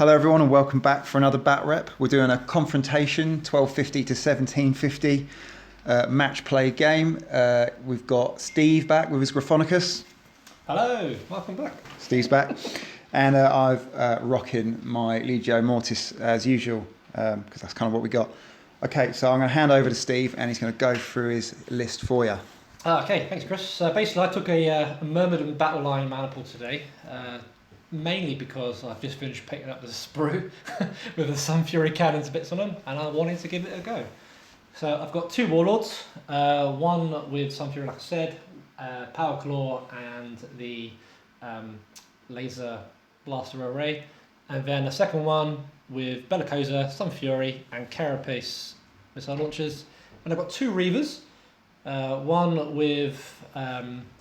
Hello everyone and welcome back for another bat rep. We're doing a Confrontation 1250 to 1750 match play game. We've got Steve back with his Gryphonicus. Hello, welcome back. Steve's back. And I've rocking my Legio Mortis as usual, because that's kind of what we got. Okay, so I'm going to hand over to Steve and he's going to go through his list for you. Okay, thanks Chris. Basically I took a Myrmidon Battle Line maniple today, mainly because I've just finished picking up the sprue with the Sun Fury cannons bits on them and I wanted to give it a go. So I've got two Warlords, one with Sun Fury like I said, Power Claw and the Laser Blaster Array, and then a second one with Bellicosa, Sun Fury and Carapace missile launchers. And I've got two Reavers, one with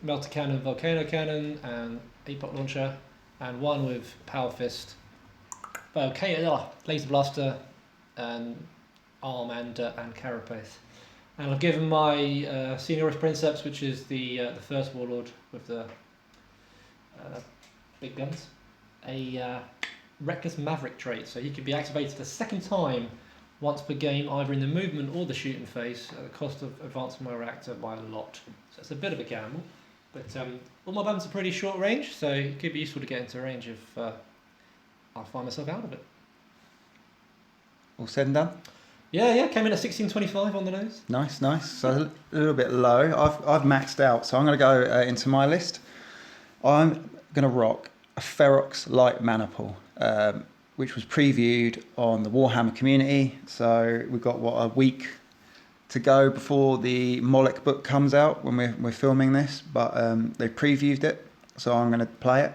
Melter Cannon, Volcano Cannon and Epoch Launcher, and one with Power Fist, Laser Blaster and Arm and Carapace. And I've given my Senioris Princeps, which is the first Warlord with the big guns, a Reckless Maverick trait, so he can be activated a second time once per game, either in the movement or the shooting phase, at the cost of advancing my reactor by a lot. So it's a bit of a gamble, but all my guns are pretty short range, so it could be useful to get into range if I find myself out of it. All said and done? Yeah, came in at 1625 on the nose. Nice. So a little bit low. I've maxed out, so I'm going to go into my list. I'm going to rock a Ferrox light maniple, which was previewed on the Warhammer community. So we've got a week to go before the Moloch book comes out when we're filming this, but they previewed it, so I'm going to play it.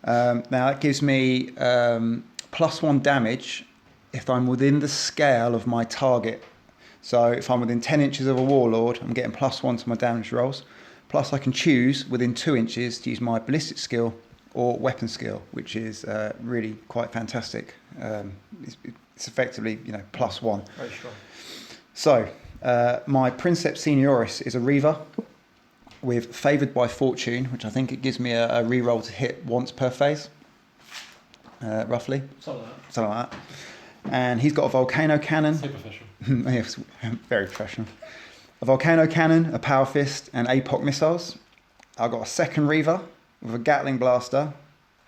Now it gives me +1 damage if I'm within the scale of my target. So if I'm within 10 inches of a Warlord, I'm getting +1 to my damage rolls. Plus I can choose within 2 inches to use my ballistic skill or weapon skill, which is really quite fantastic. It's effectively, +1. Very strong. So my Princeps Senioris is a Reaver with Favoured by Fortune, which I think it gives me a reroll to hit once per phase, roughly. Something like that. And he's got a Volcano Cannon. Super professional. Yes, very professional. A Volcano Cannon, a Power Fist, and Apoch missiles. I've got a second Reaver with a Gatling Blaster,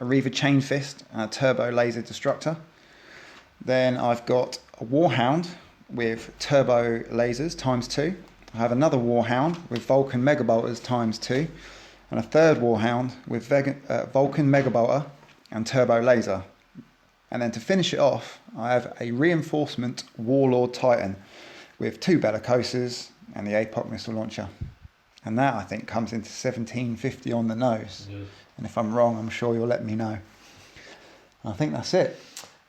a Reaver Chain Fist, and a Turbo Laser Destructor. Then I've got a Warhound with Turbo Lasers ×2. I have another Warhound with Vulcan Megabolters ×2, and a third Warhound with Vulcan Megabolter and Turbo Laser. And then to finish it off, I have a Reinforcement Warlord Titan with 2 Bellicosas and the Apoch missile launcher. And that, I think, comes into 1750 on the nose. Yeah. And if I'm wrong, I'm sure you'll let me know. I think that's it.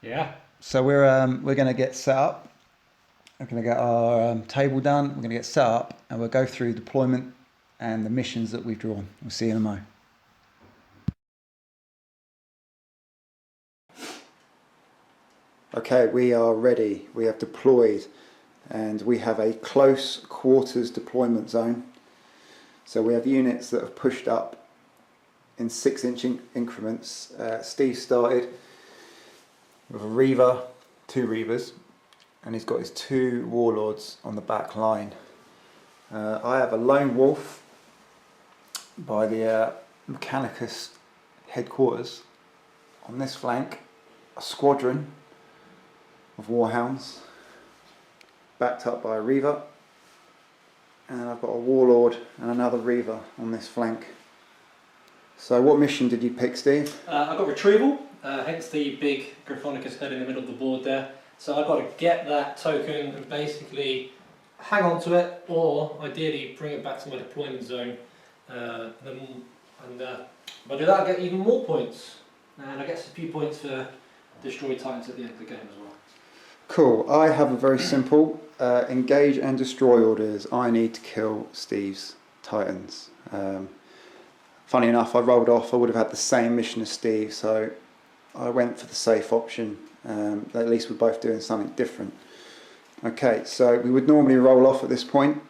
Yeah. So we're going to get set up. We're going to get our table done. We're going to get set up, and we'll go through deployment and the missions that we've drawn. We'll see you in a mo. Okay, we are ready. We have deployed, and we have a close quarters deployment zone. So we have units that have pushed up in 6-inch increments. Steve started with a Reaver, 2 Reavers, and he's got his 2 Warlords on the back line. I have a Lone Wolf by the Mechanicus headquarters. On this flank, a squadron of Warhounds, backed up by a Reaver, and I've got a Warlord and another Reaver on this flank. So what mission did you pick, Steve? I've got Retrieval, hence the big Gryphonicus head in the middle of the board there. So I've got to get that token and basically hang on to it, or ideally bring it back to my deployment zone. If I do that, I get even more points, and I get a few points for destroy Titans at the end of the game as well. Cool. I have a very simple engage and destroy orders. I need to kill Steve's Titans. Funny enough, I rolled off. I would have had the same mission as Steve, so I went for the safe option. At least we're both doing something different. Okay, so we would normally roll off at this point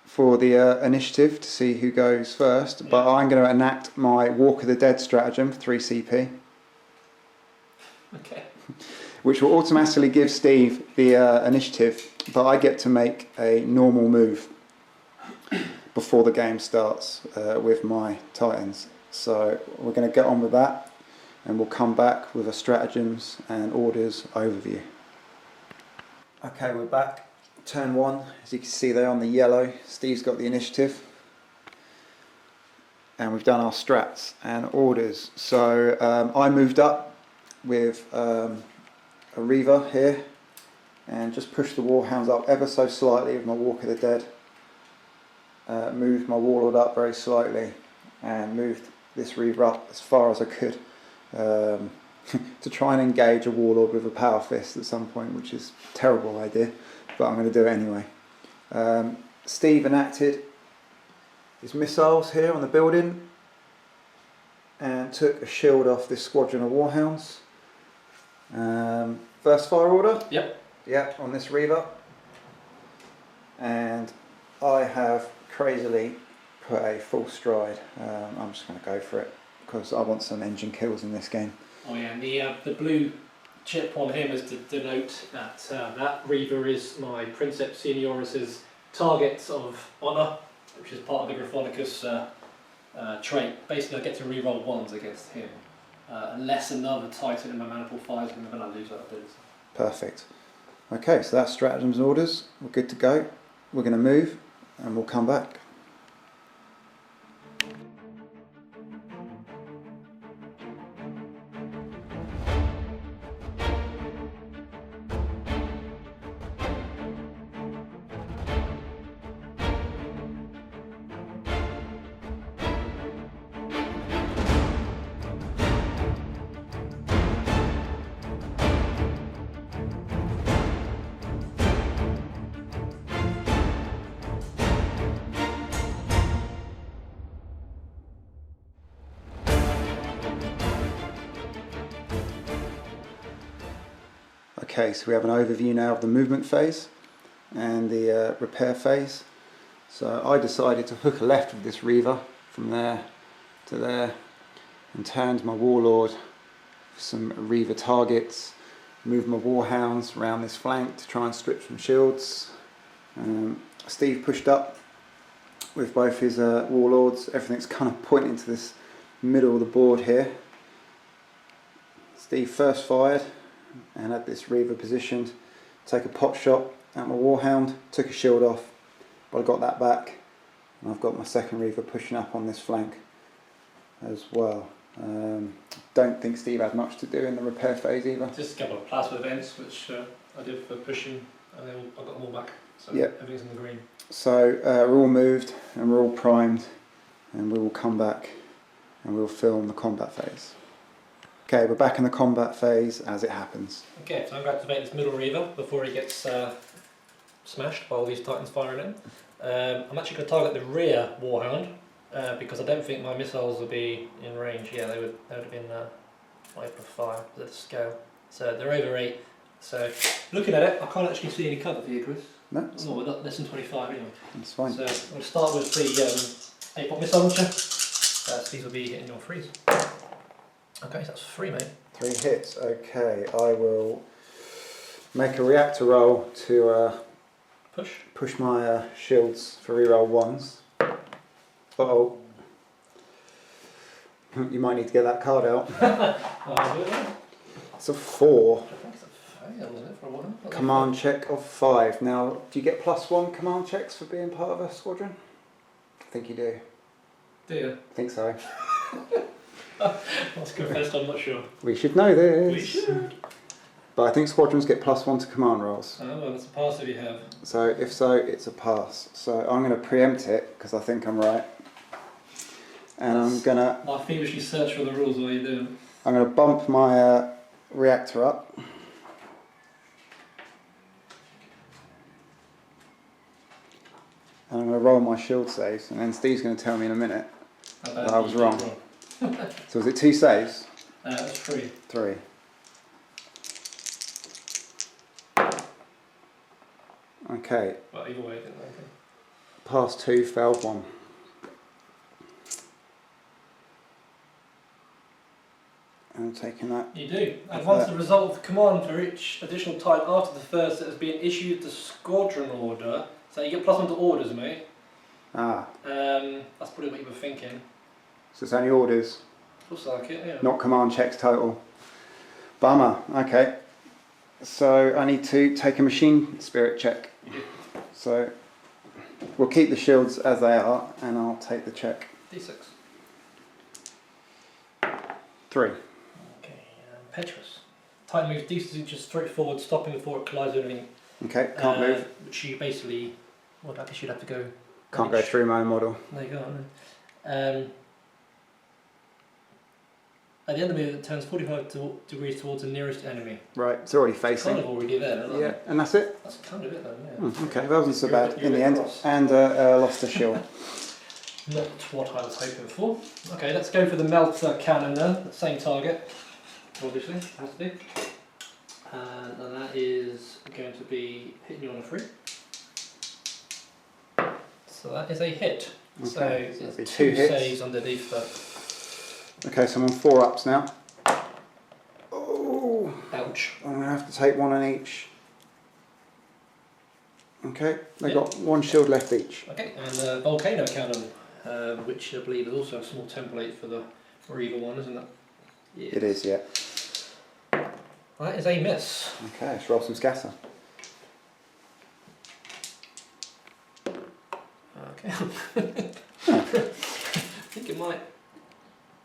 for the initiative to see who goes first, but I'm going to enact my Walk of the Dead stratagem for 3 CP. Okay. which will automatically give Steve the initiative, but I get to make a normal move before the game starts with my Titans. So we're going to get on with that, and we'll come back with a stratagems and orders overview. Okay, we're back. Turn 1, as you can see there on the yellow, Steve's got the initiative. And we've done our strats and orders. So I moved up with a Reaver here and just pushed the Warhounds up ever so slightly with my Walk of the Dead. Moved my Warlord up very slightly and moved this Reaver up as far as I could to try and engage a Warlord with a Power Fist at some point, which is a terrible idea, but I'm going to do it anyway. Steve enacted his missiles here on the building and took a shield off this squadron of Warhounds. First fire order? Yep, on this Reaver. And I have crazily put a full stride. I'm just going to go for it because I want some engine kills in this game. Oh yeah, and the blue chip on him is to denote that that Reaver is my Princeps Senioris's target of honour, which is part of the Gryphonicus trait. Basically I get to reroll 1s against him, unless another Titan in my maniple fires him, and then I lose that ability. Perfect. Okay, so that's stratagems and orders. We're good to go. We're going to move and we'll come back. Okay, so we have an overview now of the movement phase and the repair phase. So I decided to hook a left with this Reaver from there to there and turned my Warlord for some Reaver targets, moved my Warhounds around this flank to try and strip some shields. Steve pushed up with both his Warlords. Everything's kind of pointing to this middle of the board here. Steve first fired and had this Reaver positioned, take a pot shot at my Warhound, took a shield off, but I got that back, and I've got my second Reaver pushing up on this flank as well. Don't think Steve had much to do in the repair phase either. Just a couple of plasma events which I did for pushing, and then I got them all back, so yep. Everything's in the green. So we're all moved and we're all primed, and we will come back and we'll film the combat phase. Okay, we're back in the combat phase as it happens. Okay, so I'm going to activate this middle Reaver before he gets smashed by all these Titans firing in. I'm actually going to target the rear Warhound because I don't think my missiles will be in range. Yeah, they would have been 5 plus 5 at the scale. So they're over 8. So looking at it, I can't actually see any cover for you, Chris. No? Oh, we're not less than 25 anyway. That's fine. So we'll start with the 8-pot missile launcher. These will be hitting your freeze. Okay, so that's 3, mate. 3 hits, okay. I will make a reactor roll to push my shields for reroll 1s. Uh-oh. You might need to get that card out. It's a 4. I think it's a fail, isn't it, for a 1? Command check of 5. Now, do you get +1 command checks for being part of a squadron? I think you do. Do you? I think so. That's confessed, I'm not sure. We should know this. We should. But I think squadrons get +1 to command rolls. Oh, well, it's a pass if you have. So if so, it's a pass. So I'm going to preempt it because I think I'm right. And I'm going to... I feverishly search for the rules while you're doing it. I'm going to bump my reactor up. And I'm going to roll my shield saves. And then Steve's going to tell me in a minute that I was wrong. So was it 2 saves? That's 3. 3. Okay. Well, either way, didn't I? Passed 2, failed 1. And taking that. You do. And once the result of the command for each additional type after the first that has been issued the squadron order. So you get +1 to orders, mate. Ah. That's probably what you were thinking. So it's only orders. Looks like it, yeah. Not command checks total. Bummer. Okay. So I need to take a machine spirit check. You do. So we'll keep the shields as they are, and I'll take the check. D6. 3. Okay, Petrus. Titan moves decently just straight forward, stopping before it collides with anything. Okay, can't move. Which you basically, well, I guess you'd have to go. Can't go through my model. There you go. At the end of the move, it turns 45 degrees towards the nearest enemy. Right, it's already It's facing. kind of already there, isn't it? Yeah, and that's it. That's kind of it, then. Yeah. Okay, that wasn't so bad You're in the end. across. And lost a shield. Not what I was hoping for. Okay, let's go for the melter cannon then. Same target, obviously, has to be. And that is going to be hitting you on a 3. So that is a hit. Okay, So that'd there's be 2 2 hits. saves underneath that. Okay, so I'm on 4 ups now. Oh, Ouch. I'm going to have to take 1 on each. Okay, they've Yep. got 1 shield left each. Okay, and the volcano cannon, which I believe is also a small template for the Reaver one, isn't it? Yes. It is, yeah. That is a miss. Okay, let's roll some scatter. Okay. I think it might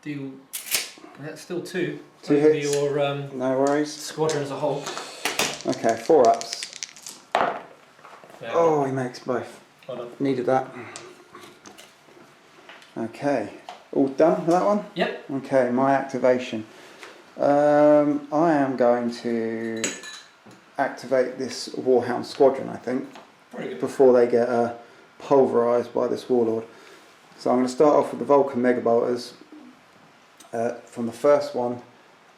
do. That's still 2. 2 Over hits. your No worries. squadron as a whole. Okay, 4 ups. Yeah. Oh, he makes both. Hold on. Needed that. Okay, all done with that one? Yep. Okay, my activation. I am going to activate this Warhound Squadron, I think, Very good. before they get pulverised by this Warlord. So I'm going to start off with the Vulcan Megabolters from the first one,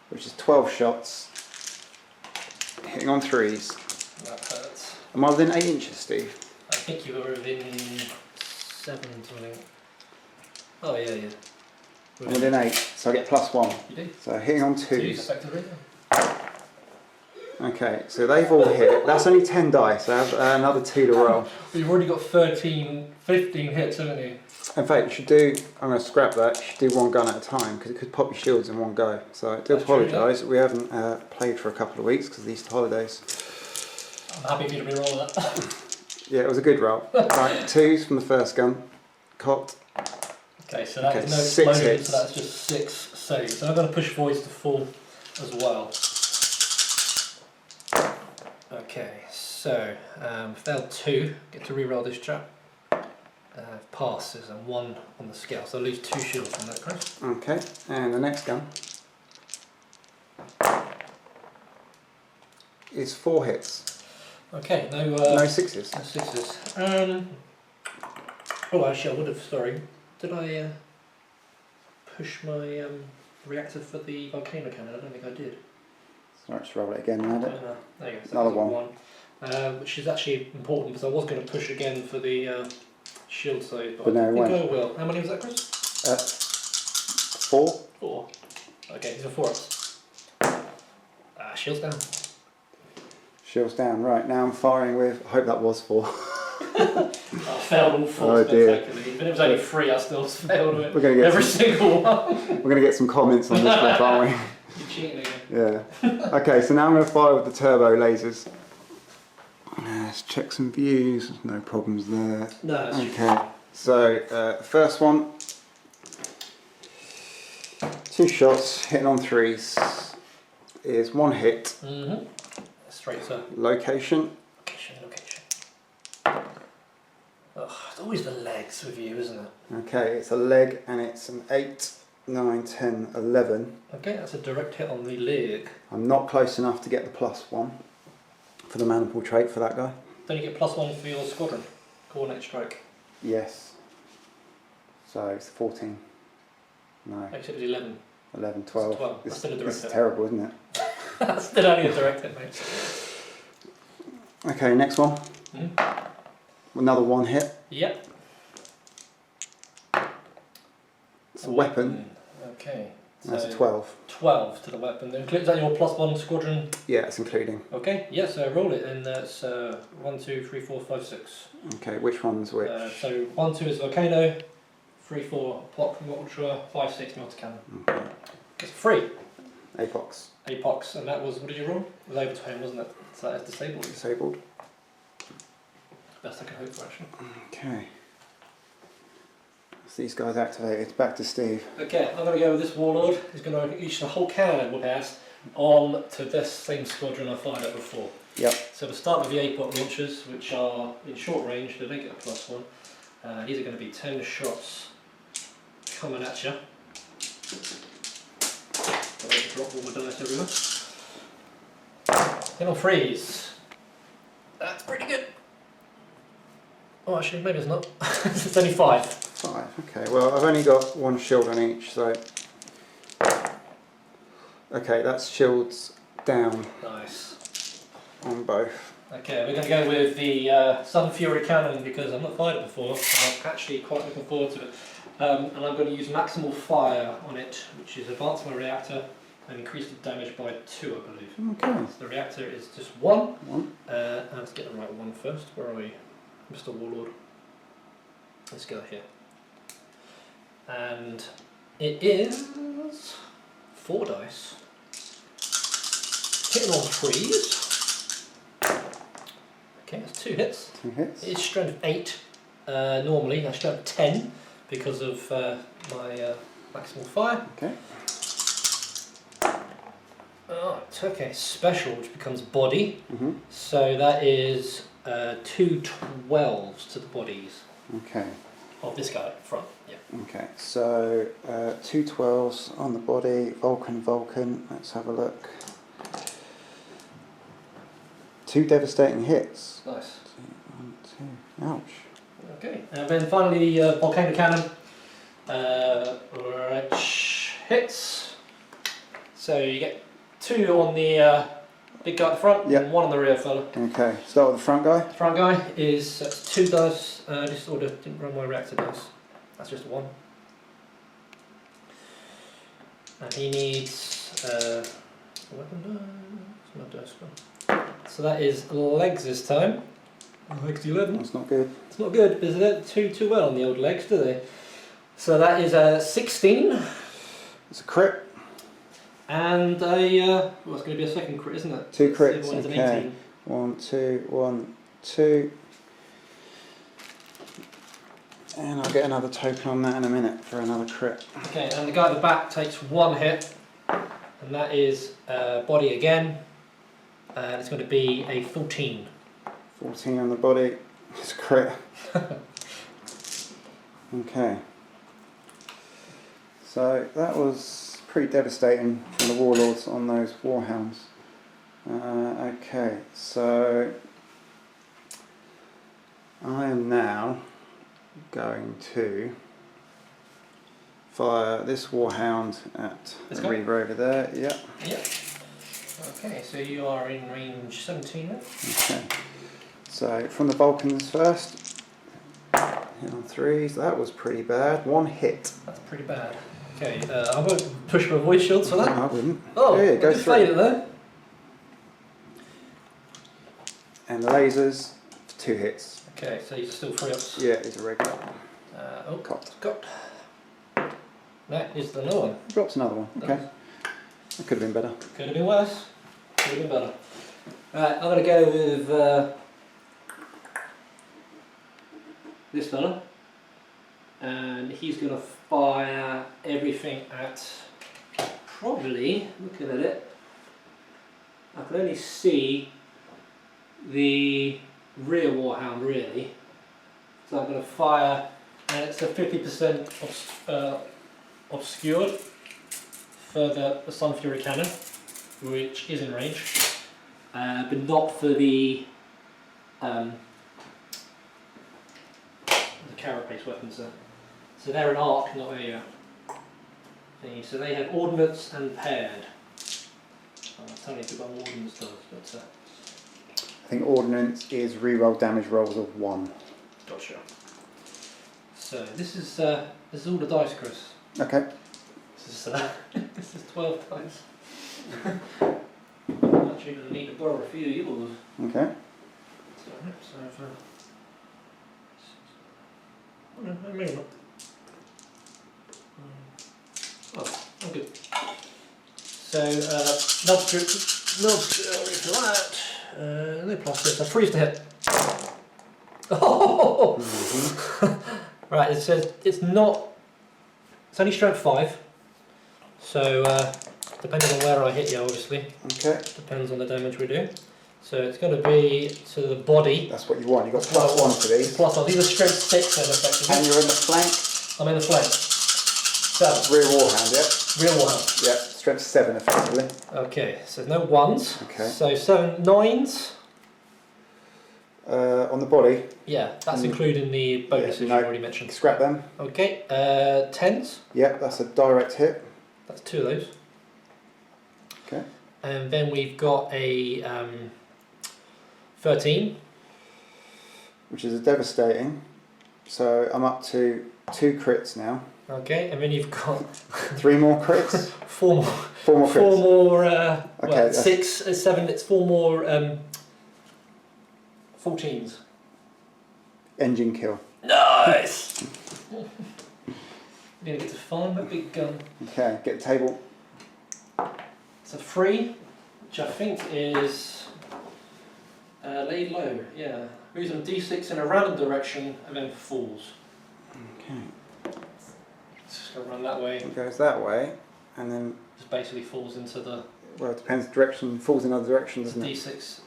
which is 12 shots, hitting on 3s. That hurts. Am I within 8 inches, Steve? I think you were within 7 something. Oh yeah, yeah. I'm within 8, so I get +1. You do. So hitting on 2s 2s. effectively. Okay, so they've all hit. That's only 10 dice, so I have another 2 to roll. Well, you've already got 15 hits, haven't you? In fact, you should do, I'm going to scrap that, you should do 1 gun at a time, because it could pop your shields in 1 go. So I do That's true, apologise, we haven't played for a couple of weeks because of the Easter holidays. I'm happy for you to re-roll that. Yeah, it was a good roll. Right, 2s from the first gun, cocked. Okay, so that is no 6 explosion, hits. so that's just 6 saves. So I'm going to push voids to full as well. Okay, so failed 2, get to re-roll this chap. Passes and 1 on the scale, so I lose 2 shields from that, Chris. Okay, and the next gun is 4 hits. Okay, no No 6s. no 6s. Oh, actually, I would have. Sorry, did I push my reactor for the volcano cannon? I don't think I did. Sorry, just roll it again and add it. No, there you go. So Another that was one. a 1. Which is actually important because I was going to push again for the shield save, but But I no, think it I will. How many was that, Chris? 4. 4. Okay, these are 4-ups. Shields down. Shields down. Right, now I'm firing with, I hope that was 4. I failed all 4 Oh, dear. spectacularly. Even if it was only 3, I still failed it. We're going to get Every single one. we're going to get some comments on this one, aren't we? You're cheating again. Yeah. Okay, so now I'm going to fire with the turbo lasers. Let's check some views. There's no problems there. No, that's Okay, so first one. 2 shots, hitting on 3s. Is 1 hit. Straight to Location. location. Ugh, it's always the legs with you, isn't it? Okay, it's a leg and it's an 8, 9, 10, 11. Okay, that's a direct hit on the leg. I'm not close enough to get the +1 for the maniple trait for that guy. Then you get +1 for your squadron. Coordinate strike. Yes. So it's 14. No, Makes it 11. 11, 12. 12. That's still a direct This is hit. terrible, isn't it? That's still only a direct hit, mate. Okay, next one. Another 1 hit. Yep. It's a weapon. Okay. So that's a 12. 12 to the weapon. Is that your +1 squadron? Yeah, it's including. Okay, yeah, so roll it, and that's 1, 2, 3, 4, 5, 6. Okay, which one's which? So 1, 2 is Volcano, 3, 4 Block Ultra, 5, 6 Melter Cannon. Okay. It's free. Apox. Apox, and that was, what did you roll? It was overtone, wasn't it? So that is disabled. Disabled. Best I can hope for, actually. Okay. So these guys activated. Back to Steve. Okay, I'm going to go with this Warlord. He's going to use the whole cannon will pass on to this same squadron I fired at before. Yep. So we'll start with the APOC launchers, which are in short range, they don't get a +1. These are going to be 10 shots coming at you. Drop all my dice everywhere. Then on freeze. That's pretty good. Oh, actually, maybe it's not. It's only 5. 5. Okay. Well, I've only got 1 shield on each, so. Okay, that's shields down. Nice. On both. Okay, we're going to go with the Sun Fury Cannon because I've not fired it before. I'm actually quite looking forward to it. And I'm going to use maximal fire on it, which is advance my reactor and increase the damage by 2, I believe. Okay. So the reactor is just 1. 1. And let's get the right one first. Where are we? Mr. Warlord. Let's go here. And it is 4 dice. Hitting on freeze. Okay, that's 2 hits. 2 hits. It is strength 8 normally, that's strength 10 because of my maximal fire. Okay. Alright, okay, special which becomes body. Mm-hmm. So that is 2 12s to the bodies Okay. of this guy up front. Yeah. Okay. So 2 12s on the body. Vulcan. Let's have a look. 2 devastating hits. Nice. 1, 2. Ouch. Okay, and then finally the Volcano Cannon, which hits. So you get 2 on the big guy at the front, Yep. and 1 on the rear fella. Okay. Start with the front guy. The front guy is 2 dice. This order didn't run my reactor dice. That's just 1. And he needs a weapon dice. No dice gone. So that is legs this time. Legs 11. That's not good. It's not good, but they don't do too well on the old legs, do they? So that is a 16. It's a crit. And a, well, it's going to be a second crit, isn't it? 2 crits. Everyone's an Okay. 18. 1, 2, 1, 2. And I'll get another token on that in a minute for another crit. Okay, and the guy at the back takes 1 hit, and that is body again. And it's going to be a 14. 14 on the body. It's a crit. Okay. So that was pretty devastating from the warlords on those warhounds. Okay, so I am now going to fire this warhound at This the guy? reaver over there. Yeah. Yep. Okay, so you are in range 17 now. Okay. So from the Vulcans first. Hit on 3s. That was pretty bad. 1 hit. That's pretty bad. Okay, I won't push my voice shields for No, that. I wouldn't. Oh, Yeah, I go did through. fade it there. And the lasers, 2 hits. Okay, so you're still 3 ups. Yeah, it's a regular. Oh, Cocked. got. That is the no one. Drops another one. Okay. That could have been better. Could have been worse. Could have been better. Right, I'm going to go with this fella. And he's going to fire everything at, probably, looking at it, I can only see the rear warhound really. So I'm going to fire, and it's a 50% obscured for the Sun Fury Cannon, which is in range, but not for the carapace weapons. So they're an arc, not a thingy. So they have ordnance and paired. I'll tell you what ordnance does, but I think ordnance is reroll damage rolls of 1. gotcha. So this is all the dice, Chris. Okay. This is 12 times. I'm actually going to need to borrow a few of yours. Okay. No, maybe not. Oh, I'm good. So, no for that. No plastic. I freeze the hit. Oh! Right, it says it's not. It's only strength 5. So, depending on where I hit you, obviously. Okay. Depends on the damage we do. So it's going to be to the body. That's what you want. You've got +1 for these. +1. These are strength 6 then, effectively. And you're in the flank. I'm in the flank. 7. Rear warhand, yeah? Rear warhand. Yeah, strength 7 effectively. Okay, so no 1s. Okay. So 7 9s. On the body. Yeah, that's including the bonuses you already mentioned. Scrap them. Okay, 10s. Yeah, that's a direct hit. That's 2 of those. Okay. And then we've got a 13. Which is a devastating. So I'm up to 2 crits now. Okay, and then you've got 3 more crits. 4 more. 4 more crits. 4 more. Okay, well, 6, 7. It's 4 more 14s. Engine kill. Nice. You're gonna get to find that big gun. Okay, get the table. It's a 3, which I think is laid low. Yeah, moves on D6 in a random direction and then falls. Okay. It's just gonna run that way. It goes that way, and then. Just basically falls into the. Well, it depends. Direction falls in other directions, doesn't it? D6.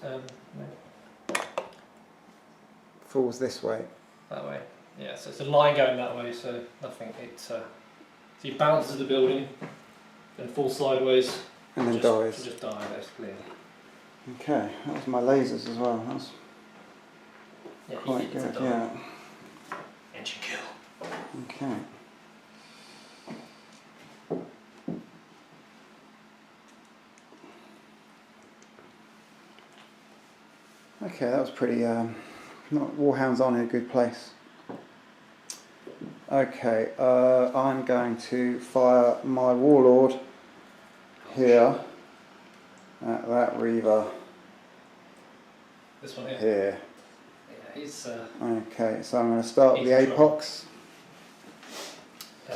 Falls this way. That way. Yeah, so it's a line going that way, so nothing. So he bounces the building, then falls sideways, And then dies. Just die, basically. Okay, that was my lasers as well. That was quite good, yeah. Engine kill. Okay. Okay, that was pretty. Warhound's on in a good place. Okay, I'm going to fire my Warlord here at that Reaver. This one here? Here. Yeah, he's. Okay, so I'm going to start with the Apox.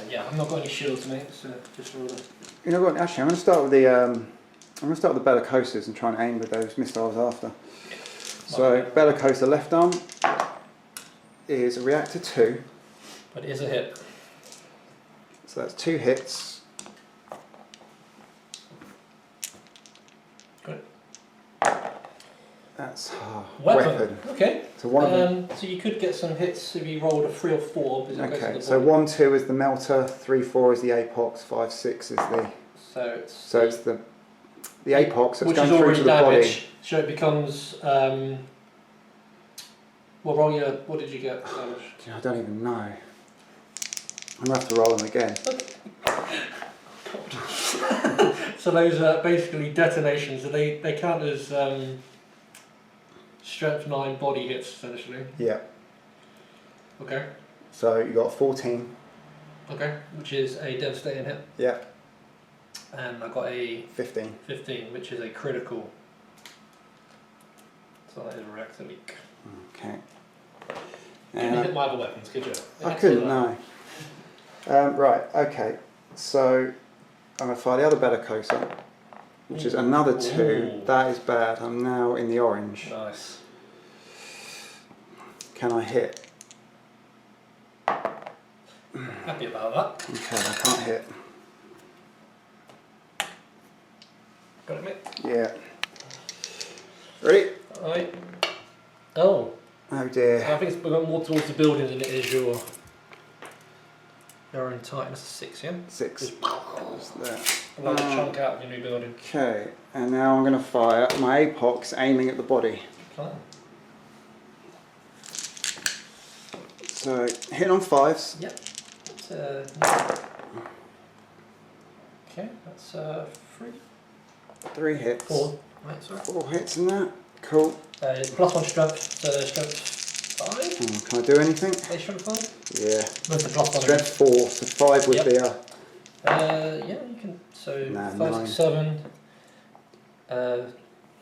Yeah, I've not got any shields, mate, so just roll it. You know what? Actually, I'm going to start with the. I'm going to start with the Bellicosas and try and aim with those missiles after. Yeah. So Bellicosa left arm is a reactor 2. But it is a hit. So that's 2 hits. Good. That's weapon. Okay. So one of them. So you could get some hits if you rolled a 3 or 4. Okay. So 1, 2 is the melter. 3, 4 is the Apox. 5, 6 is the. So it's the Apox that's which going is through already to the damaged. body. So it becomes. Well, roll your. What did you get? I don't even know. I'm going to have to roll them again. So those are basically detonations. So they count as strength 9 body hits, essentially. Yeah. Okay. So you got 14. Okay, which is a devastating hit. Yeah. And I got a 15. 15, which is a critical. So that is a reactor leak. Okay. You didn't hit my other weapons, could you? I couldn't, no. Right, okay. So I'm going to fire the other Bellicosa, which is another 2. Ooh. That is bad. I'm now in the orange. Nice. Can I hit? Happy about that. Okay, I can't hit. Got it, mate? Yeah. Ready? Alright. Oh. Oh dear. I think it's going more towards the building than it is your own Titan. That's a 6, yeah? 6. What's that? Like a chunk out of your new building. Okay, and now I'm going to fire my Apox aiming at the body. Oh. So, hit on 5s. Yep. Okay, that's 3. 3 hits. 4. Right, sorry. 4 hits in that. Cool. It's +1 strength, so strength 5. Can I do anything? Strength 5? Yeah. Where's the +1? Strength 4, so 5 would be a Yeah, you can. So Nah, 5, 9. 6, 7,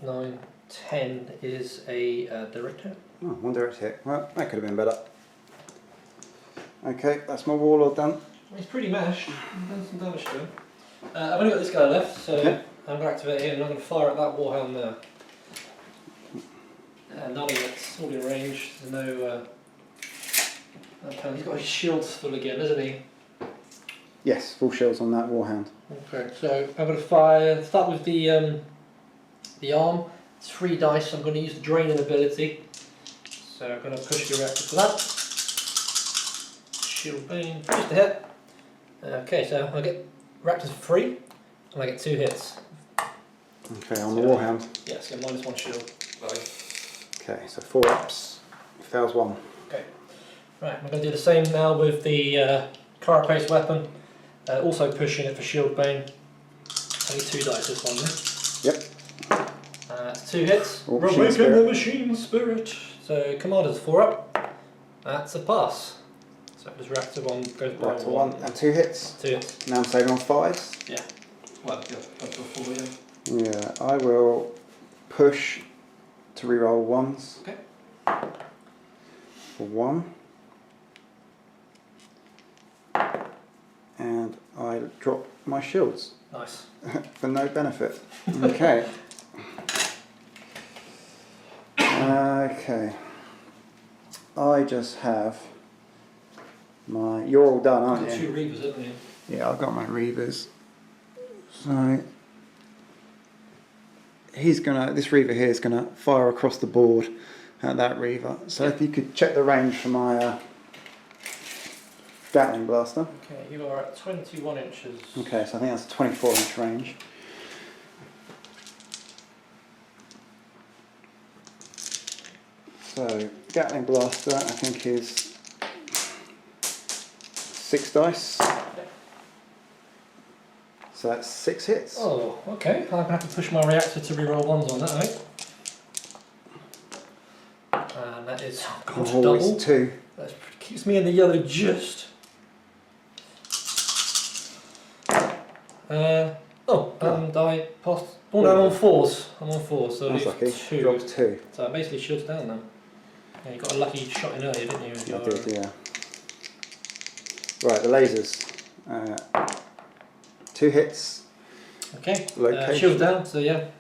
9, 10 is a direct hit. Oh, 1 direct hit. Well, that could have been better. Okay, that's my warlord done. He's pretty mashed. I've done some damage to him. I've only got this guy left, so Okay. I'm going to activate him and I'm going to fire at that warhound there. Nothing that's all in range. There's no. He's got his shields full again, isn't he? Yes, full shields on that warhound. Okay, so I'm going to fire. Start with the arm. It's 3 dice. I'm going to use the draining ability. So I'm going to push the reactor for that. Shield bane, just a hit. Okay, so I get reactors for free, and I get 2 hits. Okay, on the warhound. Yeah, so -1 shield. Okay, so 4 ups. Fails 1. Okay. Right, I'm going to do the same now with the carapace weapon. Also pushing it for shield bane. Only 2 dice this one. Yep. That's 2 hits. Oh, machine Awaken spirit. the machine spirit. So commander's 4 up. That's a pass. So this reactor 1 goes by Reactor 1 and 2 hits. 2 hits. Now I'm saving on 5s. Yeah. Well, yeah, up to 4, yeah. Yeah, I will push to reroll 1s. Okay. For 1. And I drop my shields Nice. for no benefit. Okay. Okay. I just have my. You're all done, aren't Got you? 2 reavers, haven't you? Yeah, I've got my reavers. So this reaver here is gonna fire across the board at that reaver. So if you could check the range for my Gatling blaster. Okay, you are at 21 inches. Okay, so I think that's a 24-inch range. So Gatling blaster, I think is 6 dice. So that's 6 hits. Oh, okay. I'm going to have to push my reactor to reroll 1s on that, I think. And that is Oh, double. it's 2. That keeps me in the yellow just. And I passed. Oh no, I'm on 4s. I'm on 4s, so That's lucky. 2. Drops 2. So it basically shields down now. Yeah, you got a lucky shot in earlier, didn't you? I did, yeah. Right, the lasers. 2 hits. Okay. Location. Shields down, so yeah.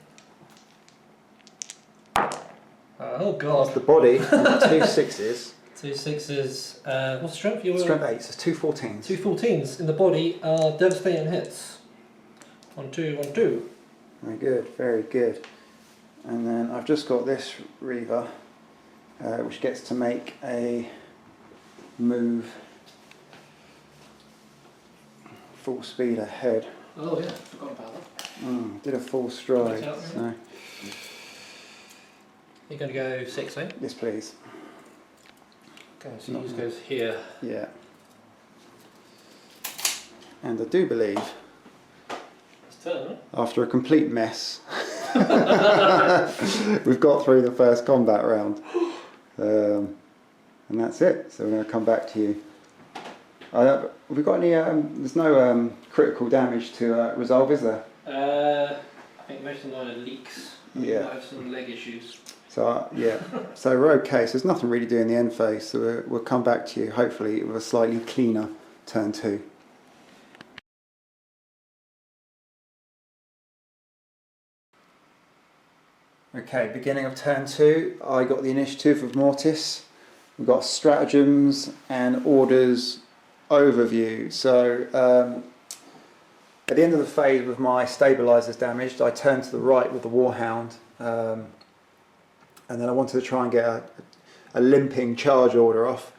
Oh god. That's the body. 2 6s. 2 6s. What's the strength? You were Strength 8, so 2 14s. 2 14s in the body are devastating hits. 1 2 1 2. Very good, very good. And then I've just got this reaver, which gets to make a move full speed ahead. Oh yeah, forgot about that. Did a full stride. Out, So. You're going to go 6, eh? Yes, please. Okay, so yours goes here. Yeah. And I do believe, It's turn, after a complete mess, we've got through the first combat round. And that's it. So we're going to come back to you. Have we got any, there's no critical damage to resolve, is there? I think most of mine are leaks. Yeah. I have some leg issues. So yeah, so we're okay. So there's nothing really doing the end phase. So we'll come back to you hopefully with a slightly cleaner turn 2. Okay, beginning of turn 2. I got the initiative of Mortis. We've got stratagems and orders overview. So at the end of the phase with my stabilizers damaged, I turned to the right with the Warhound. And then I wanted to try and get a limping charge order off,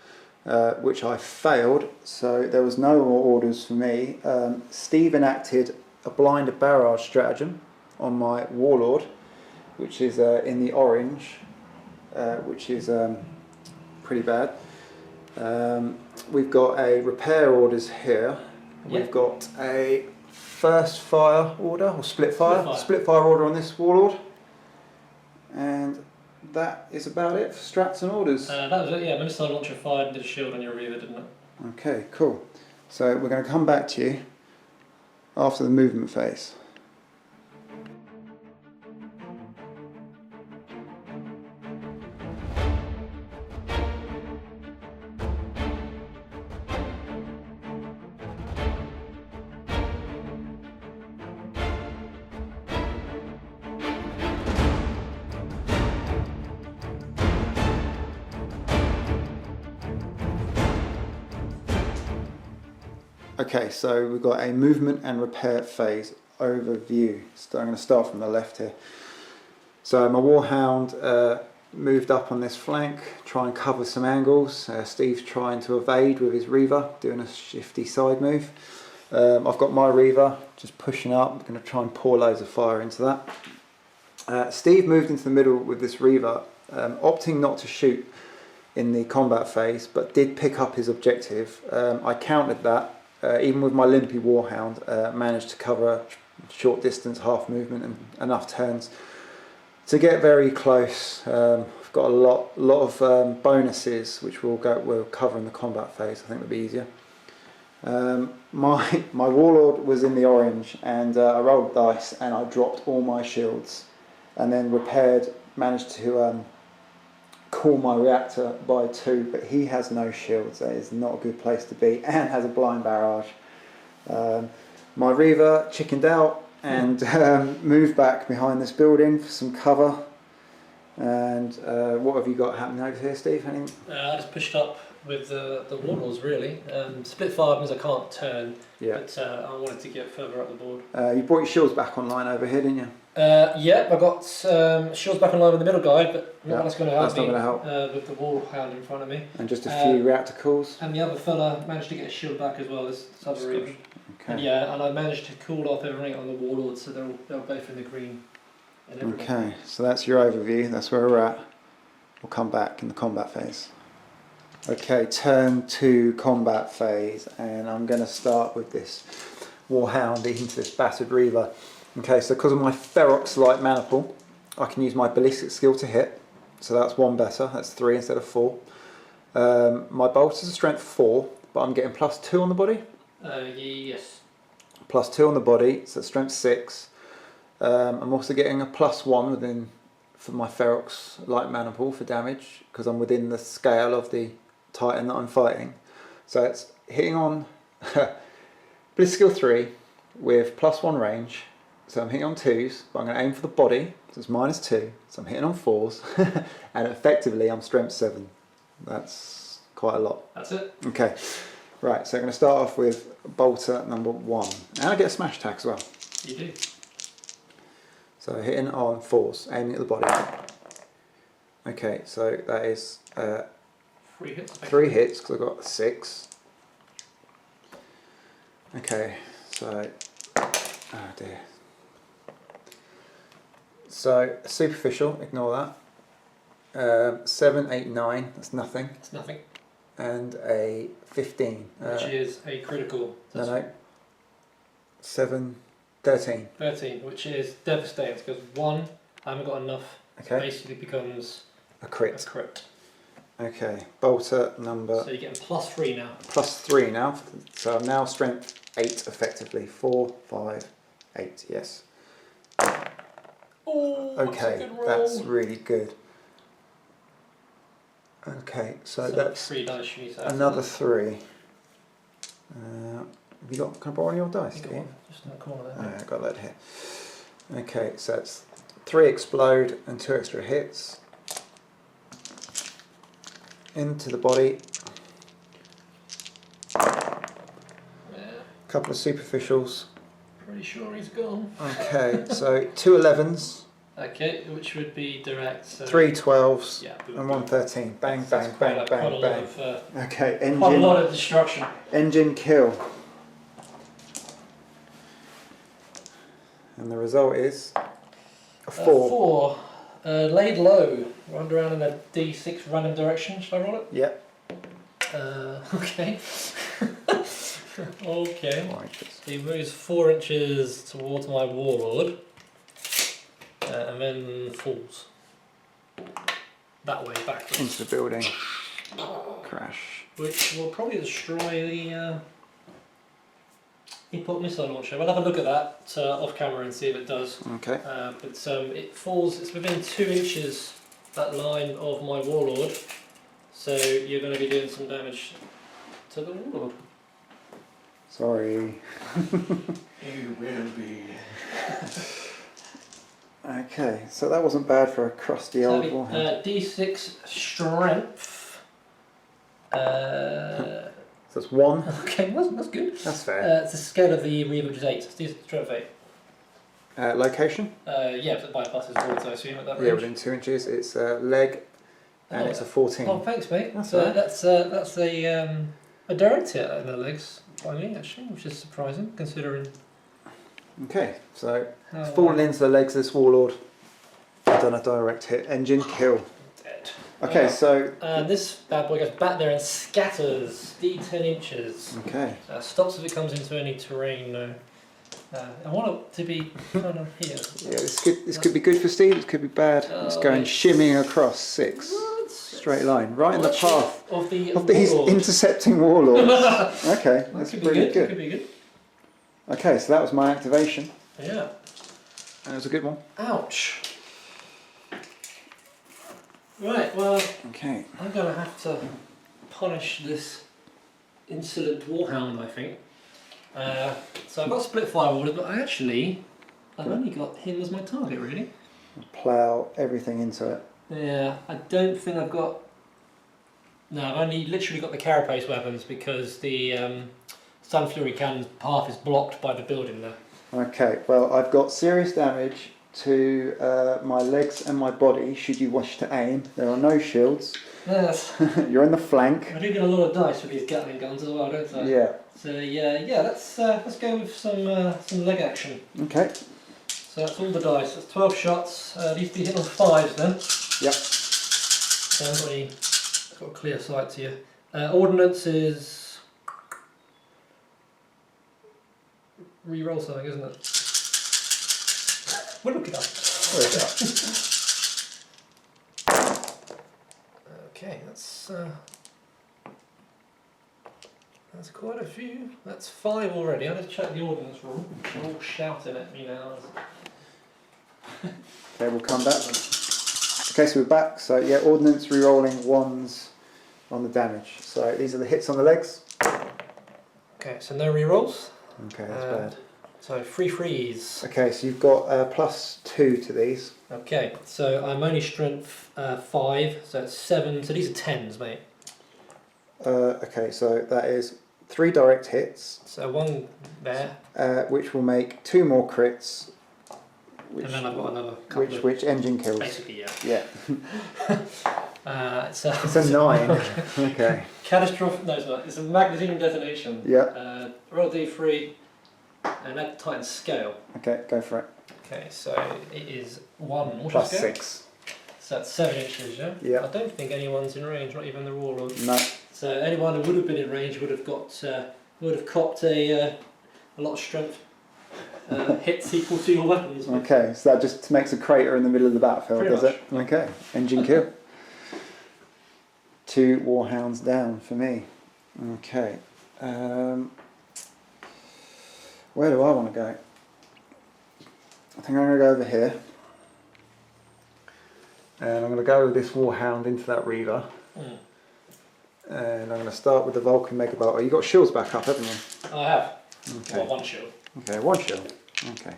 which I failed, so there was no more orders for me. Steve enacted a blind barrage stratagem on my Warlord, which is in the orange, which is pretty bad. We've got a repair orders here. Yeah. We've got a first fire order, or split fire order on this Warlord. And that is about it for strats and orders. That was it, yeah. My missile launcher fired and did a shield on your reaver, didn't it? Okay, cool. So we're going to come back to you after the movement phase. Okay, so we've got a movement and repair phase overview. So I'm going to start from the left here. So my Warhound moved up on this flank, try and cover some angles. Steve's trying to evade with his Reaver, doing a shifty side move. I've got my Reaver just pushing up. I'm going to try and pour loads of fire into that. Steve moved into the middle with this Reaver, opting not to shoot in the combat phase, but did pick up his objective. I countered that. Even with my limpy Warhound, managed to cover a short distance, half movement, and enough turns to get very close. I've got a lot of bonuses which we'll cover in the combat phase. I think it'll be easier. My Warlord was in the orange, and I rolled dice and I dropped all my shields, and then managed to cool my reactor by 2, but he has no shields. That is not a good place to be, and has a blind barrage. My Reaver chickened out and moved back behind this building for some cover. And what have you got happening over here, Steve? Anything? I just pushed up with the Warlords really. Split fire means I can't turn, but I wanted to get further up the board. You brought your shields back online over here, didn't you? Yeah, I got shields back online with the middle guy, but that's going to help me. Not going to help. With the Warhound in front of me. And just a few reactor cools. And the other fella managed to get a shield back as well, this other Reaver. Okay. And I managed to cool off everything on the Warlords, so they're both in the green. And okay, so that's your overview. That's where we're at. We'll come back in the combat phase. Okay, turn to combat phase, and I'm going to start with this Warhound into this battered Reaver. Okay, so because of my Ferrox light maniple, I can use my ballistic skill to hit, so that's 1 better, that's 3 instead of 4. My bolt is a strength 4, but I'm getting +2 on the body. Yes. +2 on the body, so strength 6. I'm also getting a +1 for my Ferrox light maniple for damage, because I'm within the scale of the Titan that I'm fighting. So it's hitting on ballistic skill 3 with +1 range. So I'm hitting on 2s, but I'm going to aim for the body, so it's -2, so I'm hitting on 4s, and effectively I'm strength 7. That's quite a lot. That's it. Okay, right, so I'm going to start off with bolter number 1, and I get a smash attack as well. You do. So hitting on 4s, aiming at the body. Okay, so that is 3 hits. 3 hits, because I've got a 6. Okay, so, oh dear. So superficial, ignore that. 7, 8, 9, that's nothing. It's nothing. And a 15. Which is a critical. No. 7, 13. 13, which is devastating because 1, I haven't got enough. Okay. Basically becomes a crit. A crit. Okay, bolter number. So you're getting +3 now. +3 now. So I'm now strength 8 effectively. 4, 5, 8. Yes. Oh, okay, that's really good. Okay, so that's 3 dice you need to another 3. Have you got? Can I borrow your dice? Just in the corner there. I got that here. Okay, so it's 3 explode and 2 extra hits into the body. Couple of superficials. Pretty sure he's gone. Okay, so 2 11s. Okay, which would be direct. So 3 12s, yeah, and 1 13. Bang, bang, bang, bang, bang. Okay, engine. Quite a lot of destruction. Engine kill. And the result is a 4. 4. Laid low. Run around in a D6 random direction. Should I roll it? Yep. Okay. Okay. Righteous. He moves 4 inches towards my Warlord. And then falls. That way, backwards. Into the building. Crash. Which will probably destroy input missile launcher. We'll have a look at that off camera and see if it does. Okay. But it falls. It's within 2 inches that line of my warlord, so you're going to be doing some damage to the warlord. Sorry. You will be. Okay, so that wasn't bad for a crusty old warhammer. D6 strength. So it's 1. Okay, that's good. That's fair. It's the scale of the Reaver, which is 8. It's D6 strength 8. Location? Yeah, but bypasses wards, I assume, at that range. Yeah, within 2 inches. It's a leg, and it's a 14. Oh, thanks, mate. That's So all right. that's a direct hit in the legs by me, actually, which is surprising considering. Okay, so How, it's fallen into the legs of this warlord. I've done a direct hit. Engine kill. Dead. Okay, so. This bad boy goes back there and scatters D10 inches. Okay. Stops if it comes into any terrain. No. I want it to be kind of here. Yeah, this could be good for Steve. It could be bad. It's going shimmying across 6. Straight line, right in the path of these intercepting warlords. Okay, that's pretty good. Could be good. Okay, so that was my activation. Yeah. And it was a good one. Ouch. Right, well, Okay. I'm going to have to punish this insolent warhound, I think. So I've got split fire orders, but I've only got him as my target, really. Plough everything into it. Yeah, I don't think I've got... No, I've only literally got the carapace weapons because the Sun Fury Cannon's path is blocked by the building there. Okay, well, I've got serious damage to my legs and my body should you wish to aim. There are no shields. Yes. You're in the flank. I do get a lot of dice for these Gatling guns as well, don't I? Yeah. So yeah, let's go with some leg action. Okay. So that's all the dice. That's 12 shots. These be hit on 5s then. Yep. So I've got a clear sight here. Ordnance is re-roll something, isn't it? We'll look it up. Okay, that's quite a few. That's 5 already. I'll just check the ordnance roll. They're all shouting at me now. Okay, we'll come back. Okay, so we're back. So yeah, ordnance re-rolling 1s on the damage. So these are the hits on the legs. Okay, so no re-rolls. Okay, that's bad. So 3 freeze. Okay, so you've got +2 to these. Okay, so I'm only strength 5, so it's 7. So these are 10s, mate. Okay, so that is 3 direct hits. So 1 there. Which will make 2 more crits. Which, And then I've got another couple which engine kills. Basically, yeah. Yeah. It's a 9. Okay. Catastrophic. No, it's not. It's a magazine detonation. Yeah. Roll D3, and that tightens scale. Okay, go for it. Okay, so it is 1. What's Plus your scale? 6. So that's 7 inches, yeah? Yeah. I don't think anyone's in range, not even the warlord. No. So anyone who would have been in range would have copped a lot of strength. Hits equal to your weapons. Okay, so that just makes a crater in the middle of the battlefield, Pretty does much. it? Okay, engine kill. 2 warhounds down for me. Okay. Where do I want to go? I think I'm going to go over here. And I'm going to go with this warhound into that Reaver. Mm. And I'm going to start with the Vulcan Mega Bolt. Oh, you got shields back up, haven't you? I have. Okay. Well, 1 shield. Okay, 1 shield. Okay.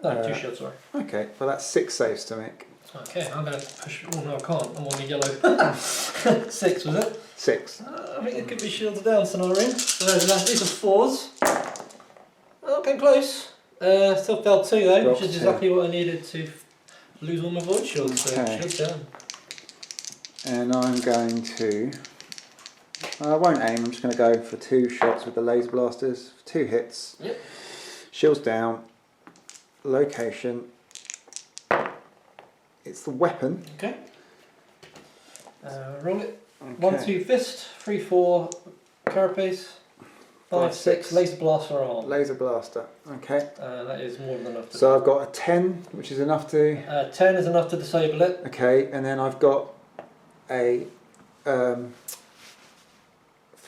No, 2 shields, sorry. Okay, well that's 6 saves to make. Okay, I'm going to push. Oh no, I can't. I'm on the yellow. 6 was it? 6. I think it could be shields down scenario. So these are 4s. Oh, came close. Still failed 2 though, Dropped which is 2. exactly what I needed to lose all my void shields. Okay. So shields down. And I'm going to... I won't aim, I'm just going to go for 2 shots with the laser blasters. 2 hits. Yep. Shields down. Location. It's the weapon. Okay. Roll it. Okay. 1, 2 fist. 3, 4 carapace. 5, 6 laser blaster arm. Laser blaster. Okay. That is more than enough. So I've got a 10, which is enough to... 10 is enough to disable it.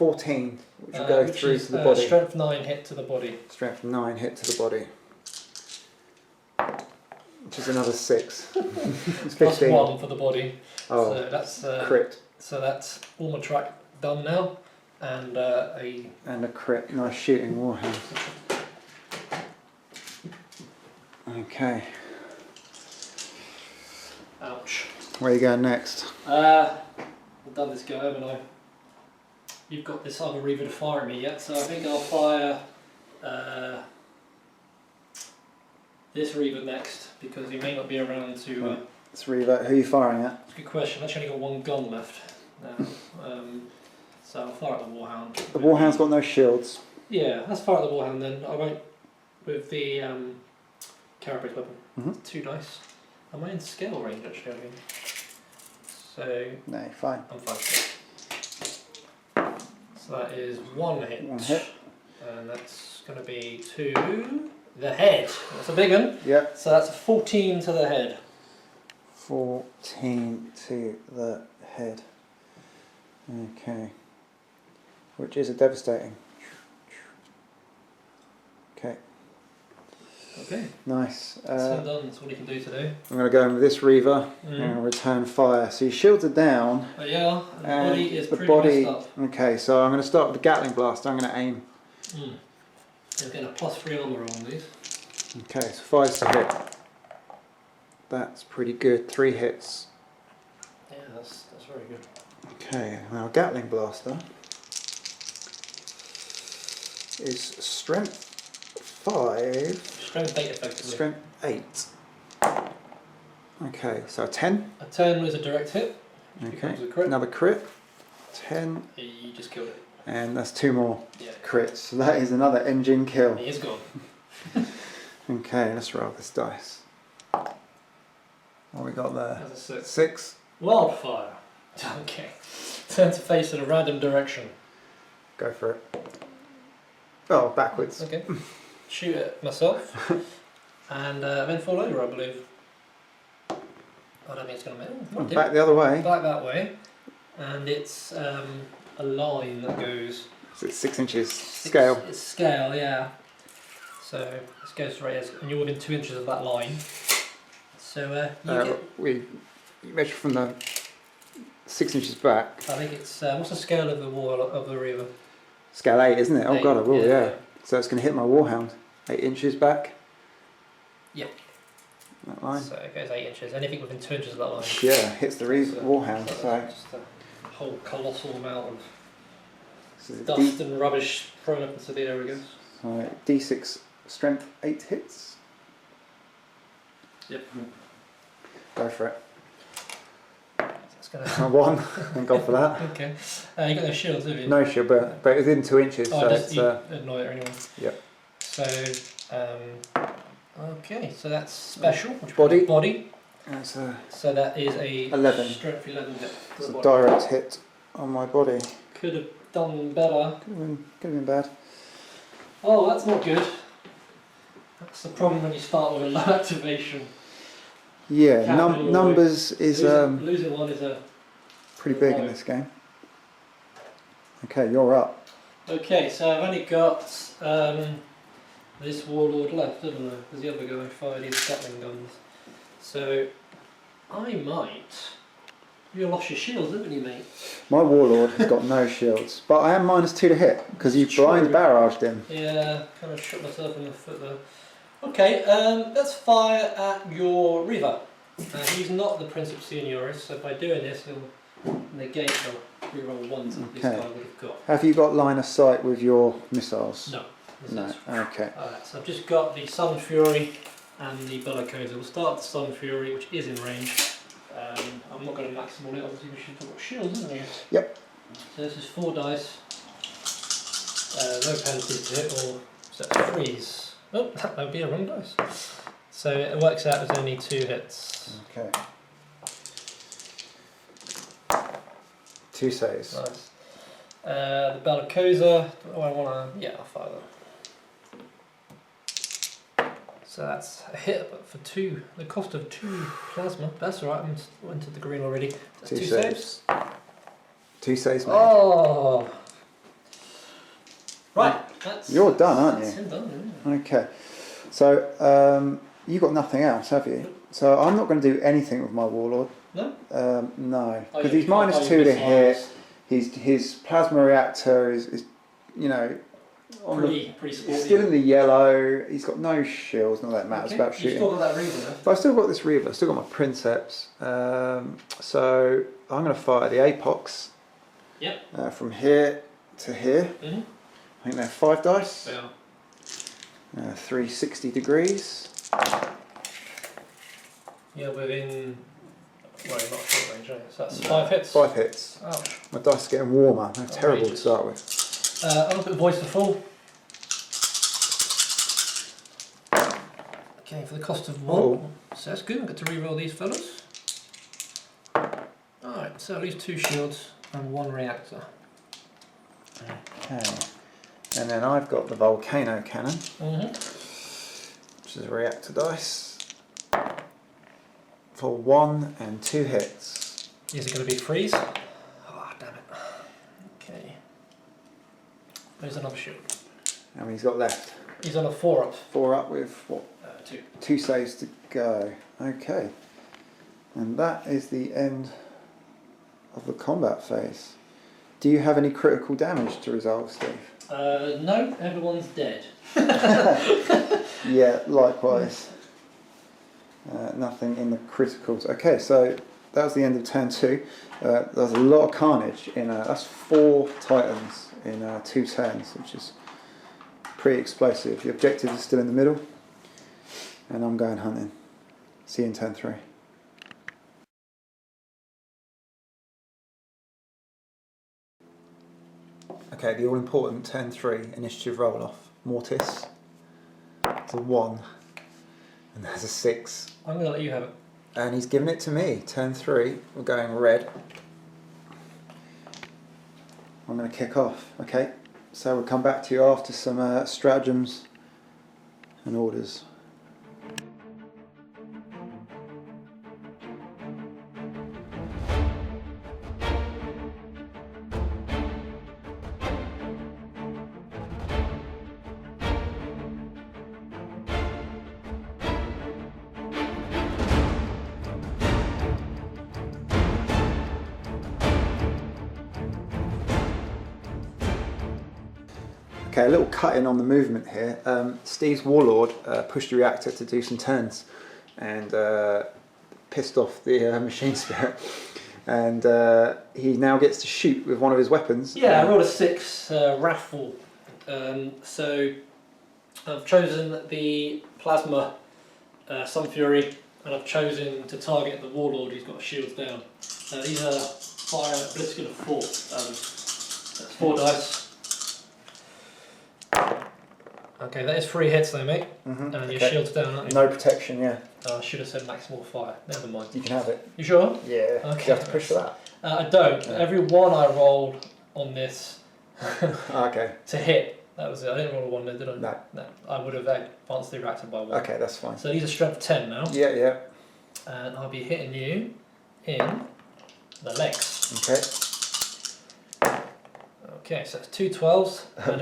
14, which will go which through is, to the body. Strength 9 hit to the body. Strength 9 hit to the body. Which is another 6. It's 15. Plus 1 for the body. Oh, so that's crit. So that's all my track done now, and a crit. Nice shooting, warhound. Okay. Ouch. Where are you going next? I've done this go, haven't I? You've got this other Reaver to fire at me yet, so I think I'll fire this Reaver next, because he may not be around to... It's Reaver. Who are you firing at? That's a good question. I've actually only got one gun left now. So I'll fire at the Warhound. The Warhound's got no shields. Yeah, let's fire at the Warhound then. I won't... With the Carapace weapon. Mm-hmm. 2 dice. Am I in scale range actually? I think. So... No, you're fine. I'm fine. So that is 1 hit. 1 hit. And that's going to be to the head. That's a big one. Yep. So that's a 14 to the head. 14 to the head. Okay. Which is a devastating. Okay. Okay. Nice. So done. That's all you can do today. I'm going to go in with this Reaver and return fire. So your shields are down. But yeah, and the body is pretty messed up. Okay, so I'm going to start with the Gatling Blast. I'm going to aim. You're getting a +3 armor on these. Okay, so 5's to hit. That's pretty good. 3 hits. Yeah, that's very good. Okay, now Gatling Blaster is strength 5. Strength 8 effectively. Strength 8. Okay, so a 10. A 10 was a direct hit. Okay, Becomes a crit. another crit. 10. You just killed it. And that's 2 more Yeah. crits. So that is another engine kill. He is gone. Okay, let's roll this dice. What we got there? That's a 6. 6. Wildfire. Okay. Turn to face in a random direction. Go for it. Oh, backwards. Okay. Shoot at myself. And then fall over, I believe. I don't think it's going to matter. Back the other way. Back that way. And it's a line that goes... So it's 6 inches scale. It's scale, yeah. So this goes straight as, and you're within 2 inches of that line. So we measure from the 6 inches back. I think it's what's the scale of the wall of the Reaver? Scale 8, isn't it? Oh 8, god, I will. yeah. Yeah. So it's going to hit my Warhound. 8 inches back. Yeah. That line. So it goes 8 inches. Anything within 2 inches of that line. Yeah, hits the Warhound. So So that's just a whole colossal amount of this is a dust and rubbish thrown up into the air again. D6 strength 8 hits. Yep. Go for it. That's gonna. 1. Thank God for that. Okay. You got no shields, have you? No shield, but within 2 inches. Oh, So just it's you annoy it anyway. Yep. So okay, so that's special. Which Body. Body. That's a So that is a 11. Strength 11 hit. It's a direct hit on my body. Could have done better. Could have been bad. Oh, that's not good. That's the problem when you start with a low activation. Yeah, Capital numbers is losing one is a pretty big in this game. Okay, you're up. okay. So I've only got this warlord left, haven't I? Because the other guy fired his Gatling guns. So I might. You lost your shields, haven't you, mate? My Warlord has got no shields, but I am -2 to hit because you blind barraged him. Yeah, kind of shot myself in the foot there. Okay, let's fire at your Reaver. He's not the Prince of Senioris, so by doing this, he'll negate the reroll 1s that this guy would have got. Have you got line of sight with your missiles? No. No. Okay. Alright, so I've just got the Sun Fury and the Bellicosa. We'll start with the Sun Fury, which is in range. I'm not going to max them on it, obviously we should have got shields, haven't we? Yep. So this is 4 dice. No penalties to hit, or set 3s. Oh, that might be a wrong dice. So it works out as only 2 hits. Okay. 2 saves. Nice. The Bellicosa, do I want to... Yeah, I'll fire that. So that's a hit but for 2, the cost of 2 plasma. That's alright, I'm into the green already. That's 2 saves. 2 saves, mate. Oh! Right, You're done, aren't that's you? him done, yeah. Okay. So you got nothing else, have you? So I'm not going to do anything with my Warlord. No? No, Oh, because yeah, he's minus 2 to hit. His plasma reactor is you know, pretty sporty. still in the yellow. He's got no shields. Not that matters about shooting. You've still got that Reaver left. But I've still got this Reaver. I've still got my Princeps. So I'm going to fire the Apox. Yep. From here to here. Mm-hmm. I think they're 5 dice. They are. 360 degrees. Yeah, within. Well, not short range, right? So that's 5 hits. 5 hits. Ouch. My dice are getting warmer. They're terrible to start with. I'm going to put voice to full. Okay, for the cost of 1. Oh. So that's good. I've got to reroll these fellas. Alright, so at least 2 shields and 1 reactor. Okay. And then I've got the Volcano Cannon, which is a reactor dice, for 1 and 2 hits. Is it going to be freeze? Oh, damn it. Okay. There's another shield. How many he's got left? He's on a 4 up. 4 up with what? 2. 2 saves to go. Okay. And that is the end of the combat phase. Do you have any critical damage to resolve, Steve? No, everyone's dead. Yeah, likewise. Nothing in the criticals. Okay, so that was the end of turn 2. There's a lot of carnage in that's 4 titans in 2 turns, which is pretty explosive. The objective is still in the middle, and I'm going hunting. See you in turn 3. Okay, the all-important turn 3 initiative roll-off. Mortis. It's a 1. And there's a 6. I'm going to let you have it. And he's given it to me. Turn 3. We're going red. I'm going to kick off. Okay, so we'll come back to you after some stratagems and orders. Okay, a little cut in on the movement here. Steve's Warlord pushed the reactor to do some turns and pissed off the machine spirit. And he now gets to shoot with one of his weapons. Yeah, I rolled a 6, Wrathful. So I've chosen the Plasma Sun Fury, and I've chosen to target the Warlord who's got shields down. These are fire Blitzkrieg of 4. That's 4 dice. Okay, that is 3 hits though, mate. And your shield's down, aren't you? No protection, yeah. I should have said maximal fire. Never mind. You can have it. You sure? Yeah. Okay. You have to push for that. I don't. Yeah. Every 1 I rolled on this Okay. to hit. That was it. I didn't roll a 1 there, did I? No. No. I would have advanced the reactor by 1. Okay, that's fine. So these are strength 10 now. Yeah, yeah. And I'll be hitting you in the legs. Okay. Okay, so it's 2 12s and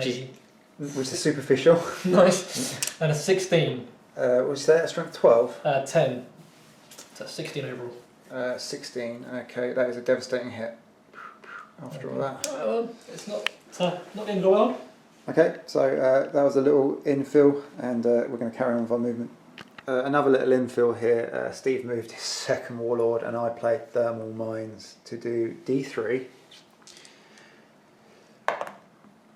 Which is superficial. nice, and a 16. What'd you say? Strength 12? 10. So 16 overall. 16. Okay, that is a devastating hit. After all that. Well, it's not the end of the world. Okay, so that was a little infill, and we're going to carry on with our movement. Another little infill here. Steve moved his second Warlord, and I played Thermal Mines to do D3.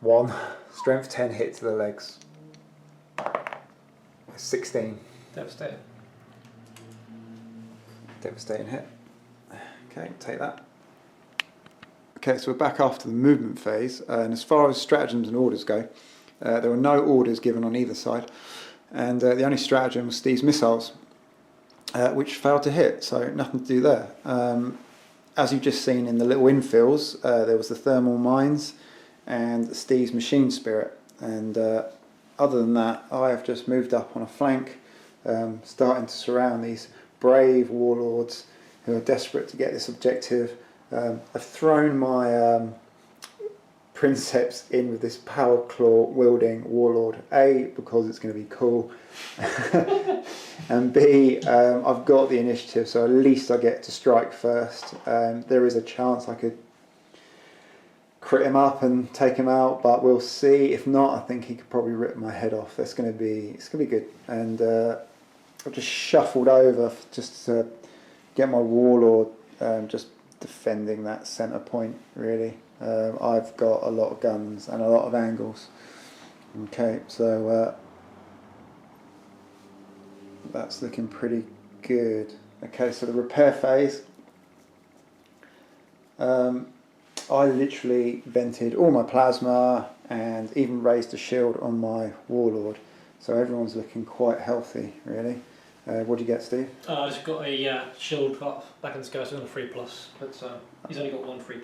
1. Strength 10 hit to the legs. 16. Devastating. Devastating hit. Okay, take that. Okay, so we're back after the movement phase, and as far as stratagems and orders go, there were no orders given on either side, and the only stratagem was Steve's missiles, which failed to hit, so nothing to do there. As you've just seen in the little infills, there was the thermal mines and Steve's machine spirit, and other than that, I have just moved up on a flank, starting to surround these brave warlords who are desperate to get this objective. I've thrown my Princeps in with this power claw wielding warlord. A, because it's going to be cool, and B, I've got the initiative, so at least I get to strike first. There is a chance I could crit him up and take him out, but we'll see. If not, I think he could probably rip my head off. It's going to be good. And I've just shuffled over just to get my warlord just defending that centre point, really. I've got a lot of guns and a lot of angles. Okay, so that's looking pretty good. Okay, so the repair phase. I literally vented all my plasma and even raised a shield on my warlord. So everyone's looking quite healthy, really. What do you get, Steve? I've just got a shield back in the sky, so on a 3+, but he's only got one 3+.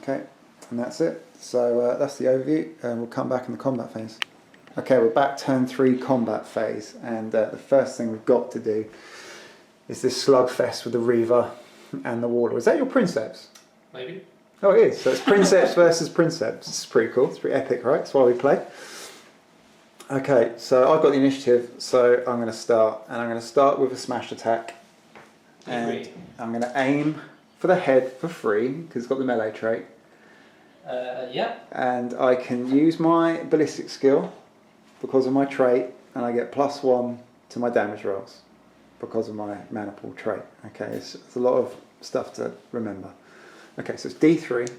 Okay, and that's it. So that's the overview, and we'll come back in the combat phase. Okay, we're back turn 3 combat phase, and the first thing we've got to do is this slugfest with the Reaver and the Warlord. Is that your Princeps? Maybe. Oh, it is. So it's Princeps versus Princeps. It's pretty cool. It's pretty epic, right? That's why we play. Okay, so I've got the initiative, so I'm going to start. And I'm going to start with a smash attack. And I'm going to aim for the head for free, because it's got the melee trait. Yeah. And I can use my ballistic skill because of my trait, and I get +1 to my damage rolls because of my maniple trait. Okay, it's a lot of stuff to remember. Okay, so it's D3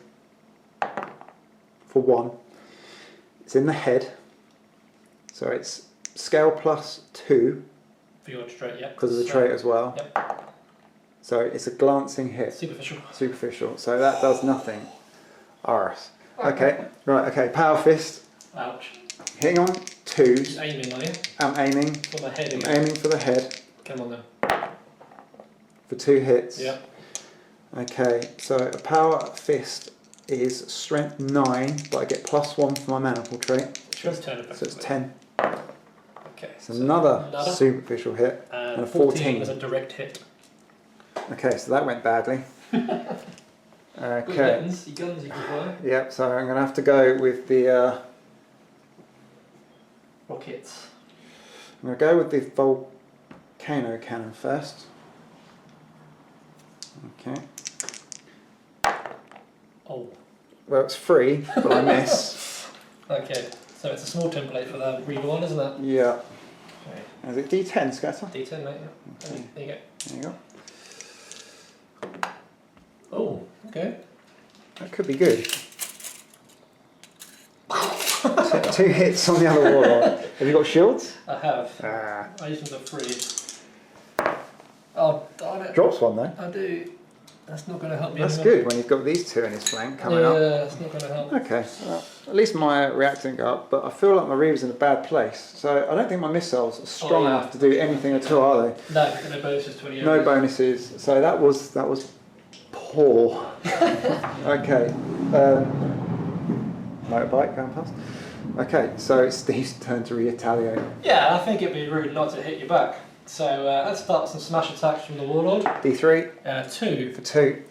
for 1. It's in the head, so it's scale +2 for your trait, yeah. because of the trait as well. Yep. So it's a glancing hit. Superficial. So that does nothing. Arse. Okay, right. Okay, power fist. Ouch. Hitting on 2s. Just aiming, are you? I'm aiming. For the head. I'm aiming for the head. Come on then. For 2 hits. Yep. Okay, so a power fist is strength 9, but I get +1 for my maniple trait. So it's 10. Okay. So another superficial hit. And a 14 was a direct hit. Okay, so that went badly. Okay. Guns you can fire. Yep, so I'm going to have to go with the... rockets. I'm going to go with the volcano cannon first. Okay. Oh. Well, it's free, but I miss. Okay, so it's a small template for the Reaver one, isn't it? Yeah. Okay. Is it D10 scatter? D10, mate. Yeah. Okay. There you go. There you go. Oh, okay. That could be good. 2 hits on the other warlord. Have you got shields? I have. Ah. I use them for free. Oh, darn it. Drops one though. I do. That's not going to help me. That's anymore. good when you've got these 2 in his flank coming up. Yeah, that's not going to help. Okay, well, at least my react didn't go up, but I feel like my Reaver's in a bad place. So I don't think my missiles are strong enough to do anything at all, are they? No, no bonuses to any No bonuses. So that was poor. Okay. Motorbike going past. Okay, so it's Steve's turn to retaliate. Yeah, I think it'd be rude not to hit you back. So let's start with some smash attacks from the Warlord. D3. 2. For 2.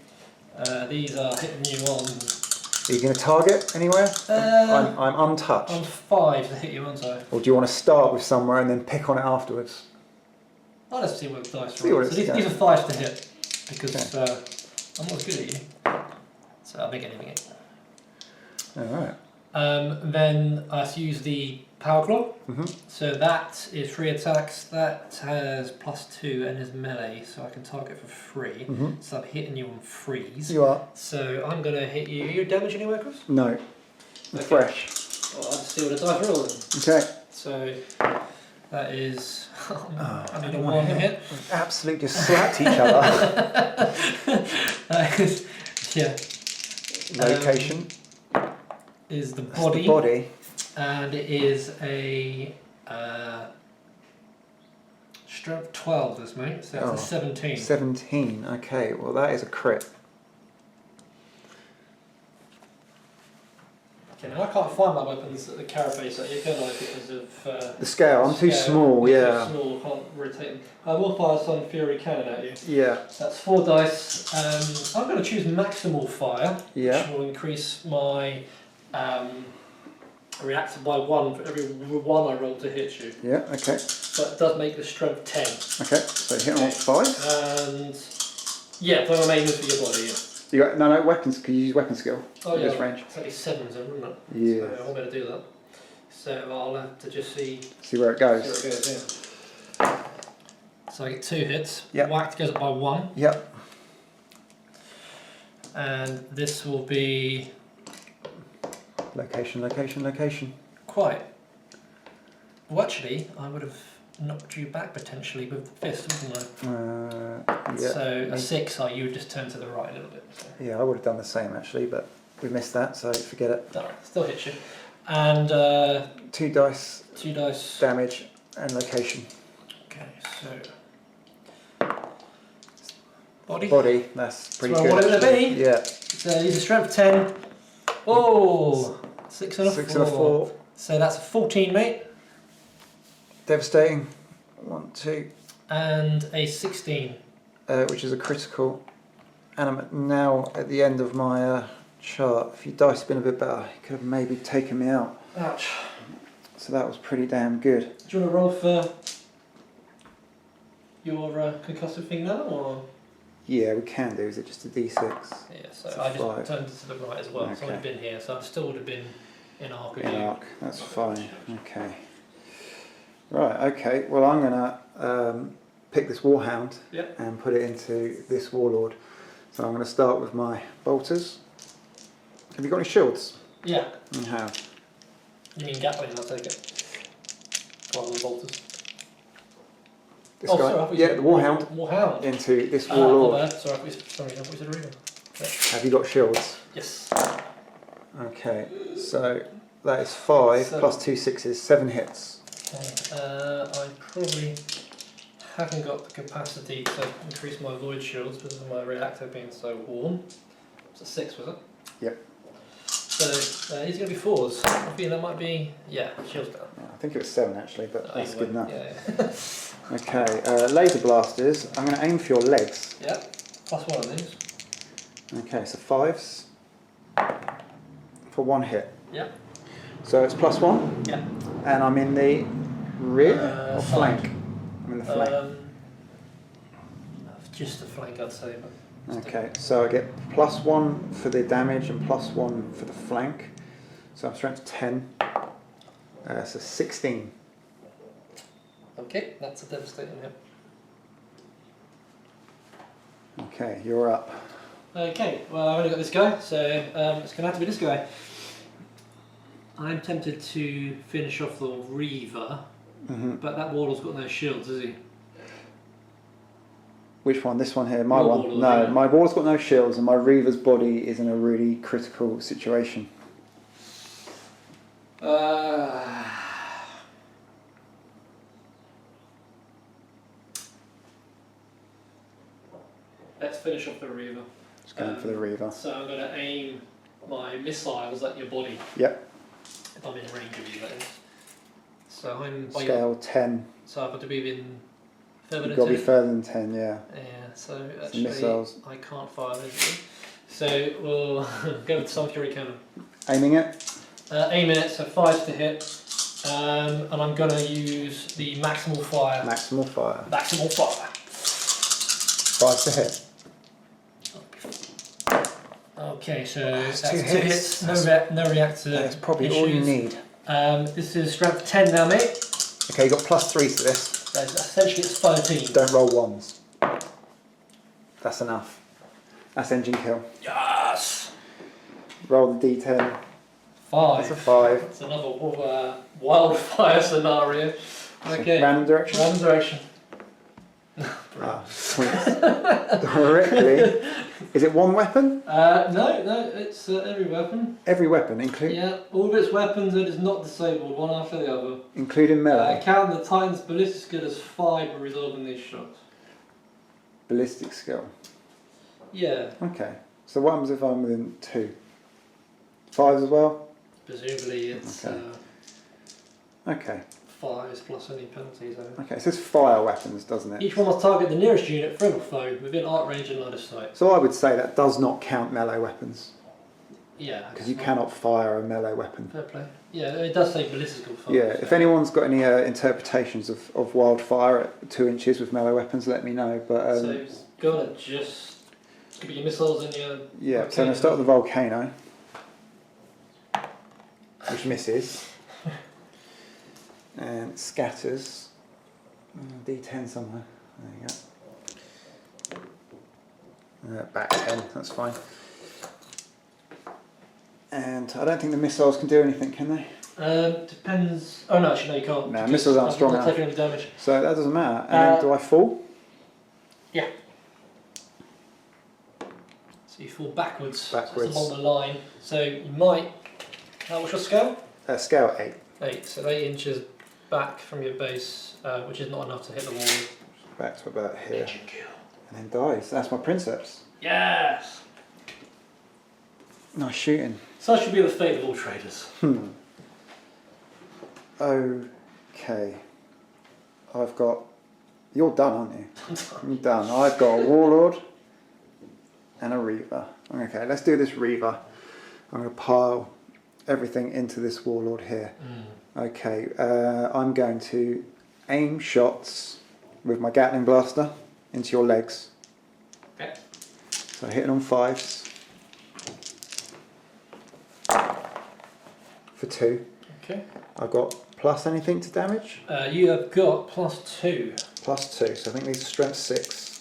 These are hitting you on... Are you going to target anywhere? I'm untouched. On 5 to hit you, aren't I? Or do you want to start with somewhere and then pick on it afterwards? Oh, let's see what the dice See what roll. So these are 5 to hit, because okay. I'm not as good at you. So I'll make anything hit. Alright. Then I use the Power Claw. Mm-hmm. So that is 3 attacks. That has +2 and is melee, so I can target for free. Mm-hmm. So I'm hitting you on freeze. You are. So I'm going to hit you. Are you damage anywhere, Chris? No. Okay. Fresh. Well, I'll just see what the dice roll is. Okay. So that is... I need a don't 1 want hit. We absolutely just slapped each other. That is, yeah. Location. Is the That's body. the body. And it is a strength 12, this mate. So that's a 17. 17. Okay. Well, that is a crit. Okay, now I can't find my weapons at the carapace at you, can I? Because of the scale. I'm too small. Yeah. Too small. Can't rotate them. I will fire some fury cannon at you. Yeah. That's 4 dice. I'm going to choose maximal fire, Yeah. which will increase my reacted by 1 for every 1 I roll to hit you. Yeah, okay. But it does make the strength 10. Okay, so hit him on 5. And yeah, but I'm aiming for your body, yeah. You got, no, weapons, can you use weapon skill? Oh yeah, this range? it's only 7, isn't it? Yeah. So I won't be able to do that. So I'll have to just see where it goes. where it goes, yeah. So I get 2 hits. Yep. Whacked goes up by 1. Yep. And this will be Location. quite. Well, actually, I would have knocked you back potentially with the fist, wouldn't I? Yeah. So a 6, you would just turn to the right a little bit. So. Yeah, I would have done the same actually, but we missed that, so forget it. Alright, still hits you. And 2 dice. 2 dice. Damage and location. Okay, so body. Body, that's pretty So good. what it would actually. be? Yeah. So these are strength 10. Oh, 6 and a 6 4. and a 4. So that's a 14, mate. Devastating. 1, 2. And a 16. Which is a critical. And I'm now at the end of my chart. If your dice had been a bit better, you could have maybe taken me out. Ouch. So that was pretty damn good. Do you want to roll for your concussive thing now, or? Yeah, we can do. Is it just a D6? Yeah, so It's I a just 5. turned to the right as well, so I would have Okay. been here, so I still would have been in arc with In you. arc, that's fine. Okay. Right, okay. Well, I'm going to pick this Warhound Yep. and put it into this Warlord. So I'm going to start with my bolters. Have you got any shields? Yeah. You have. You mean Gatling, I'll take it. Rather than bolters. This Oh, guy? sorry, I thought you Yeah, said the Warhound. Warhound. Into this Ah, Warlord. not bad. Sorry, I thought you said Reaver. Have you got shields? Yes. Okay, so that is 5 So- plus 2 sixes, 7 hits. Okay. I probably haven't got the capacity to increase my void shields because of my reactor being so warm. It's a 6, was it? Yep. So these are going to be 4s. I think that might be, yeah, shields down. Yeah, I think it was 7 actually, but that's Either good way, enough. Yeah, Okay, laser blasters. I'm going to aim for your legs. yeah. Plus 1 of these. Okay, so 5s for 1 hit. Yeah. So it's plus 1, Yeah. and I'm in the rear or Side. flank? I'm in the flank. Just a flank, I'd say. But Okay, so I get plus 1 for the damage and plus 1 for the flank. So I'm strength 10. So 16. Okay, that's a devastating hit. Okay, you're up. Okay, well I've only got this guy, so it's going to have to be this guy. I'm tempted to finish off the Reaver, but that Warlord's got no shields, has he? Which one? This one here? My Your one? Warlord, No, yeah. my Warlord's got no shields and my Reaver's body is in a really critical situation. Let's finish off the Reaver. Just going for the Reaver. So I'm going to aim my missiles at your body. Yep. If I'm in range of you, that is. So I'm by Scale 10. So I've got to be within further You've than got to be 10. further than 10, yeah. Yeah, so Some actually missiles. I can't fire those. So we'll go with some Fury Cannon. Aiming it? Aiming it, so 5 to hit. And I'm going to use the maximal fire. Maximal fire. Maximal fire. 5 to hit. Okay, so That's that's 2 2 hits. hits. No reactor. That's probably issues. all you need. This is strength 10 now, mate. Okay, you got plus 3 to this. So essentially it's 13. Don't roll 1s. That's enough. That's engine kill. Yes! Roll the d10. 5. That's a 5. It's another wildfire scenario. Okay. Random direction. Random direction. Points directly. Is it one weapon? No, it's every weapon. Every weapon, including Yeah, all of its weapons it is not disabled, one after the other. including melee. Count the Titan's ballistic skill as 5 when resolving these shots. Ballistic skill. Yeah, Okay. So what happens if I'm within 2? 5 as well? presumably it's Okay. 5s plus any penalties. I think. Okay, it says fire weapons, doesn't it? Each one must target the nearest unit, friend or foe, within arc range and line of sight. So I would say that does not count melee weapons. Yeah. Because you cannot fire a melee weapon. Fair play. Yeah, it does say ballistics can fire. Yeah, so. if anyone's got any interpretations of wildfire at 2 inches with melee weapons, let me know. But so it's gotta just give your missiles and your. yeah, so I'm gonna start with the volcano, which misses, and scatters. D10 somewhere. There you go. Back 10. That's fine. And I don't think the missiles can do anything, can they? Depends. Oh no, actually no, you can't. No, missiles aren't strong enough. Not taking any damage. So that doesn't matter. And then do I fall? Yeah. So you fall backwards. Backwards. So along the line. So you might. What's your scale? Scale 8. 8. So 8 inches back from your base, which is not enough to hit the wall. Back to about here. And then dies. That's my Princeps. Yes. Nice shooting. Such should be the fate of all traders. Okay. I've got... You're done, aren't you? I'm done. I've got a Warlord and a Reaver. Okay, let's do this Reaver. I'm going to pile everything into this Warlord here. Okay, I'm going to aim shots with my Gatling Blaster into your legs. Okay. So hitting on 5s. For 2. Okay. I've got plus anything to damage? You have got +2. Plus 2, so I think these are strength 6.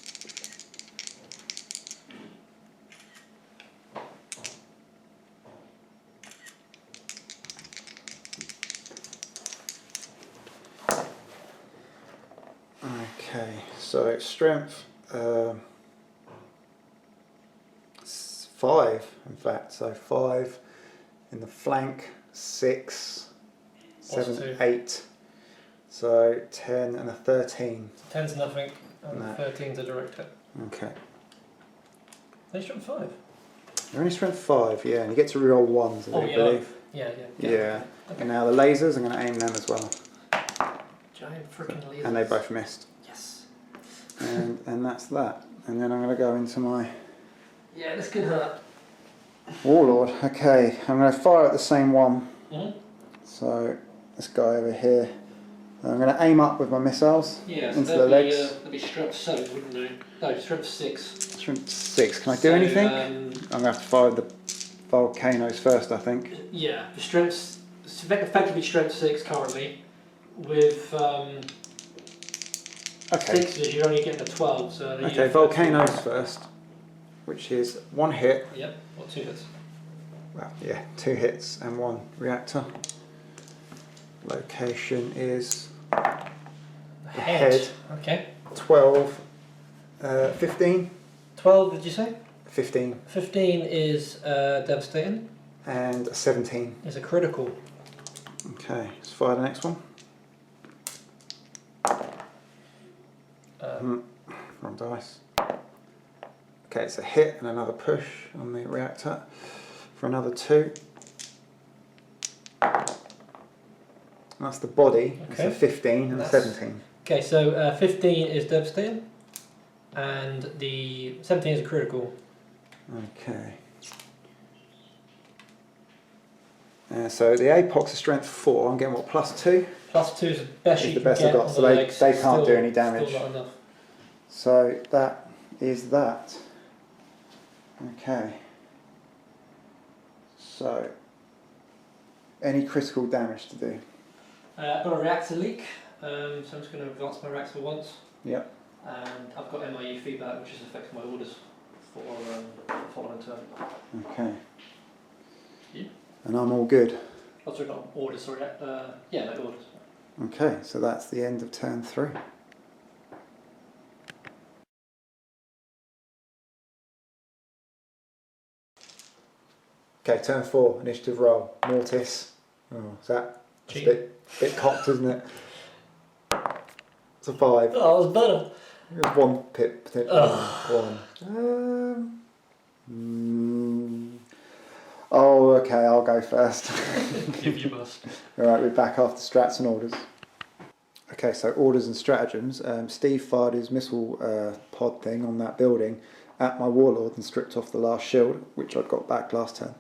Okay, so strength 5, in fact, so 5 in the flank, 6, 7, 8, so 10 and a 13. 10's nothing, and No. 13's a direct hit. Okay. They strength 5. You're only strength 5, yeah, and you get to reroll 1s, I believe. Yeah. Yeah. Okay. And now the lasers, I'm going to aim them as well. Giant freaking lasers. And they both missed. Yes. And that's that. And then I'm going to go into my Yeah, this could hurt. Warlord. Okay, I'm going to fire at the same one. Mm-hmm. So this guy over here. I'm going to aim up with my missiles into the legs. That'd be strength 7, wouldn't they? No, strength 6. Strength 6. Can I do anything? I'm going to have to fire the volcanoes first, I think. Yeah, the strength, it's effectively strength 6 currently. With Okay. 6s, you're only getting a 12. So Okay, volcanoes first, which is 1 hit. Yep, what 2 hits? Well, yeah, 2 hits and 1 reactor. Location is The head. Okay. 12, 15. 12, did you say? 15 15 is devastating. and a 17. It's a critical. Okay, let's fire the next one. Wrong dice. Okay, it's a hit and another push on the reactor for another 2. That's the body. It's a 15 and a 17. Okay, so 15 is devastating, and the 17 is a critical. Okay. So the APOC's a strength 4. I'm getting what, +2? +2 is the best Is you the can best get I've got, on so the they legs. can't Still- do any damage. Still not enough. So that is that. Okay. So, any critical damage to do? I've got a reactor leak, so I'm just going to advance my reactor once. Yep. And I've got MIU feedback, which is affecting my orders for the following turn. Okay. You? And I'm all good. Oh, sorry, not orders, sorry. Yeah, no orders. Okay, so that's the end of turn 3. Okay, turn 4, initiative roll. Mortis. Oh, is that it's a bit cocked, isn't it? It's a 5. Oh, that was better. There's 1 pip potentially. Ugh. 1. Oh, okay, I'll go first. If you must. Alright, we're back after strats and orders. Okay, so orders and stratagems. Steve fired his missile pod thing on that building at my warlord and stripped off the last shield, which I'd got back last turn.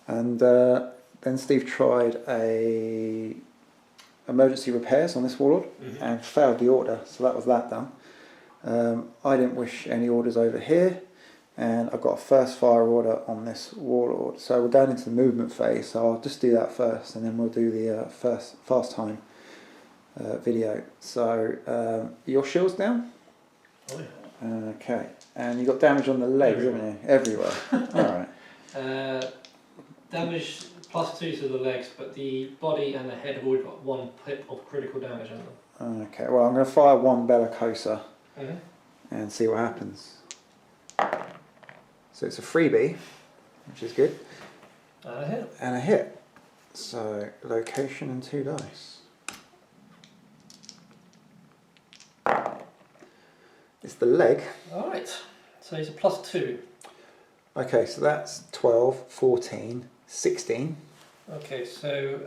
And then Steve tried a emergency repairs on this warlord and failed the order, so that was that done. I didn't wish any orders over here, and I've got a first fire order on this warlord. So we're going into the movement phase, so I'll just do that first, and then we'll do the first fast time video. So your shield's down? Oh yeah. Okay, and you got damage on the legs, haven't you? Everywhere. Alright. Damage +2 to the legs, but the body and the head have already got 1 pip of critical damage on them. Okay, well I'm going to fire one Bellicosa and see what happens. So it's a freebie, which is good. And a hit. And a hit. So location and 2 dice. It's the leg. Alright, so he's a +2. Okay, so that's 12, 14, 16. Okay, so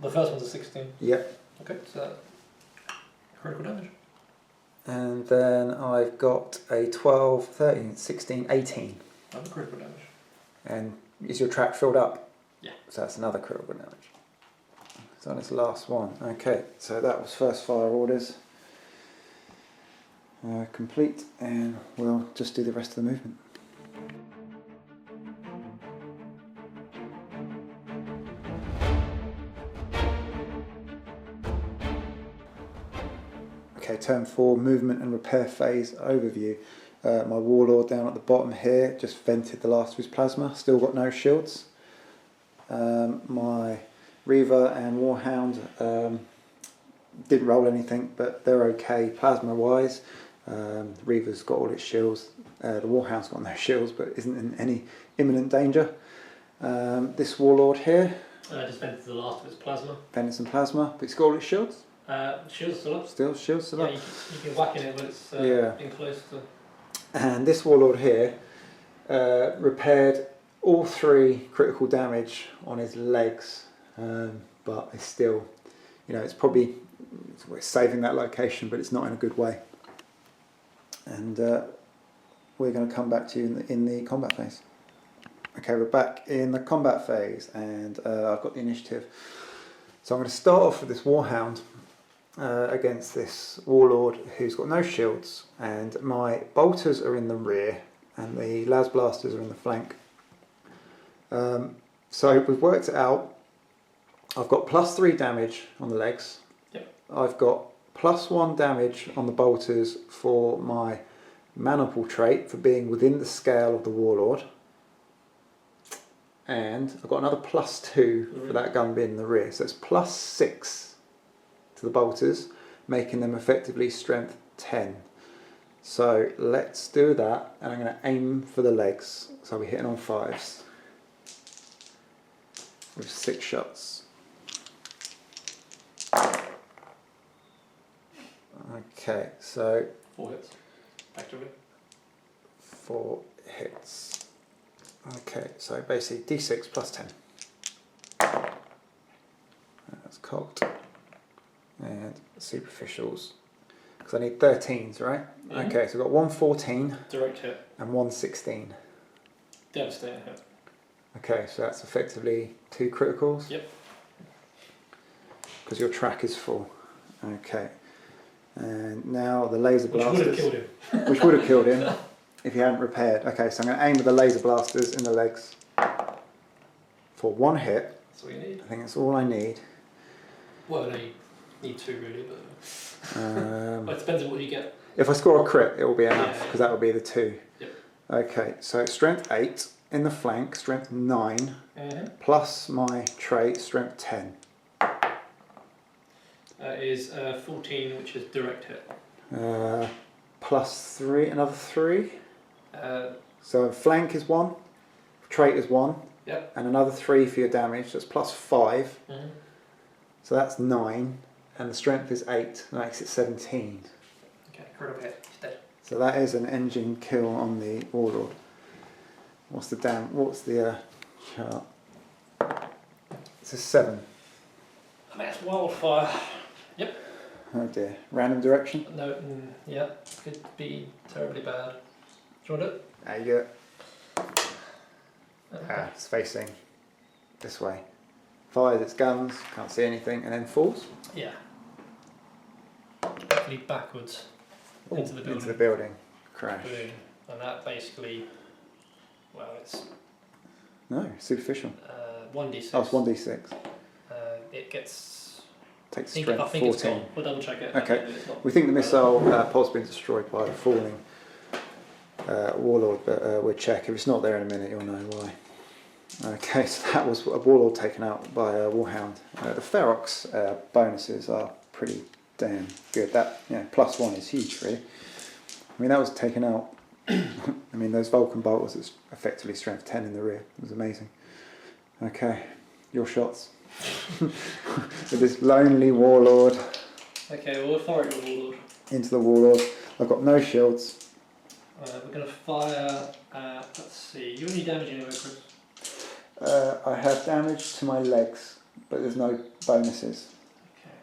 the first one's a 16. Yep. Okay, so critical damage. And then I've got a 12, 13, 16, 18. Another critical damage. And is your track filled up? Yeah. So that's another critical damage. So that's the last one. Okay, so that was first fire orders. Complete, and we'll just do the rest of the movement. Okay, turn 4, movement and repair phase overview. My warlord down at the bottom here just vented the last of his plasma, still got no shields. My Reaver and Warhound didn't roll anything, but they're okay plasma wise. The Reaver's got all its shields, the Warhound's got no shields but isn't in any imminent danger. This warlord here just vented the last of its plasma. vented some plasma, but it's got all its shields. Shield's still up. Still, shields still Yeah, up. you can whack in it when it's Yeah. in close to. And this warlord here repaired all 3 critical damage on his legs, but it's still, you know, it's probably it's saving that location, but it's not in a good way. And we're going to come back to you in the combat phase. Okay, we're back in the combat phase, and I've got the initiative. So I'm going to start off with this Warhound against this warlord who's got no shields, and my bolters are in the rear and the las blasters are in the flank. So we've worked it out. I've got +3 damage on the legs. Yep. I've got +1 damage on the bolters for my maniple trait for being within the scale of the warlord, and I've got another +2 for that gun being in the rear, so it's +6 to the bolters, making them effectively strength 10. So let's do that, and I'm going to aim for the legs, so I'll be hitting on 5s with 6 shots. Okay, so 4 hits, effectively. 4 hits. Okay, so basically d6 +10. That's cocked. And superficials. Because I need 13s, right? Okay, so I've got 1 14 Direct hit. and 1 16. Devastating hit. Okay, so that's effectively 2 criticals. Yep. Because your track is full. Okay. And now the laser blasters. Which would have killed him. Which would have killed him if he hadn't repaired. Okay, so I'm going to aim with the laser blasters in the legs for 1 hit. That's all you need. I think that's all I need. Well, no, you need 2 really, but well, it depends on what you get. If I score a crit, it will be enough, Yeah. because that will be the 2. Yep. Okay, so strength 8 in the flank, strength 9, plus my trait, strength 10. Is 14, which is direct hit. Plus 3, another 3. Uh, So flank is 1, trait is 1, Yep. and another 3 for your damage, that's plus 5. So that's 9, and the strength is 8, that makes it 17. Okay, critical hit. He's dead. So that is an engine kill on the warlord. What's the chart? It's a 7. I mean, that's wildfire. Yep. Oh dear. Random direction? No, yeah, could be terribly bad. Do you want it? There you go. Okay. Ah, it's facing this way. Fires its guns, can't see anything, and then falls. Yeah. Hopefully backwards into the building. Into the building. Crash. Boom. And that basically, well, it's No, superficial. 1d6. Oh, it's 1d6. It gets. Takes I strength think 14. it's gone. We'll double check it. Okay. We think the missile pod's been destroyed by the falling warlord, but we'll check. If it's not there in a minute, you'll know why. Okay, so that was a warlord taken out by a warhound. The Ferrox bonuses are pretty damn good. That +1 is huge, really. I mean, that was taken out. I mean, those Vulcan bolters, it's effectively strength 10 in the rear. It was amazing. Okay, your shots. With this lonely warlord. Okay, we'll fire at your warlord. Into the warlord. I've got no shields. We're going to fire. Let's see. You any damage anyway, Chris? I have damage to my legs, but there's no bonuses. Okay.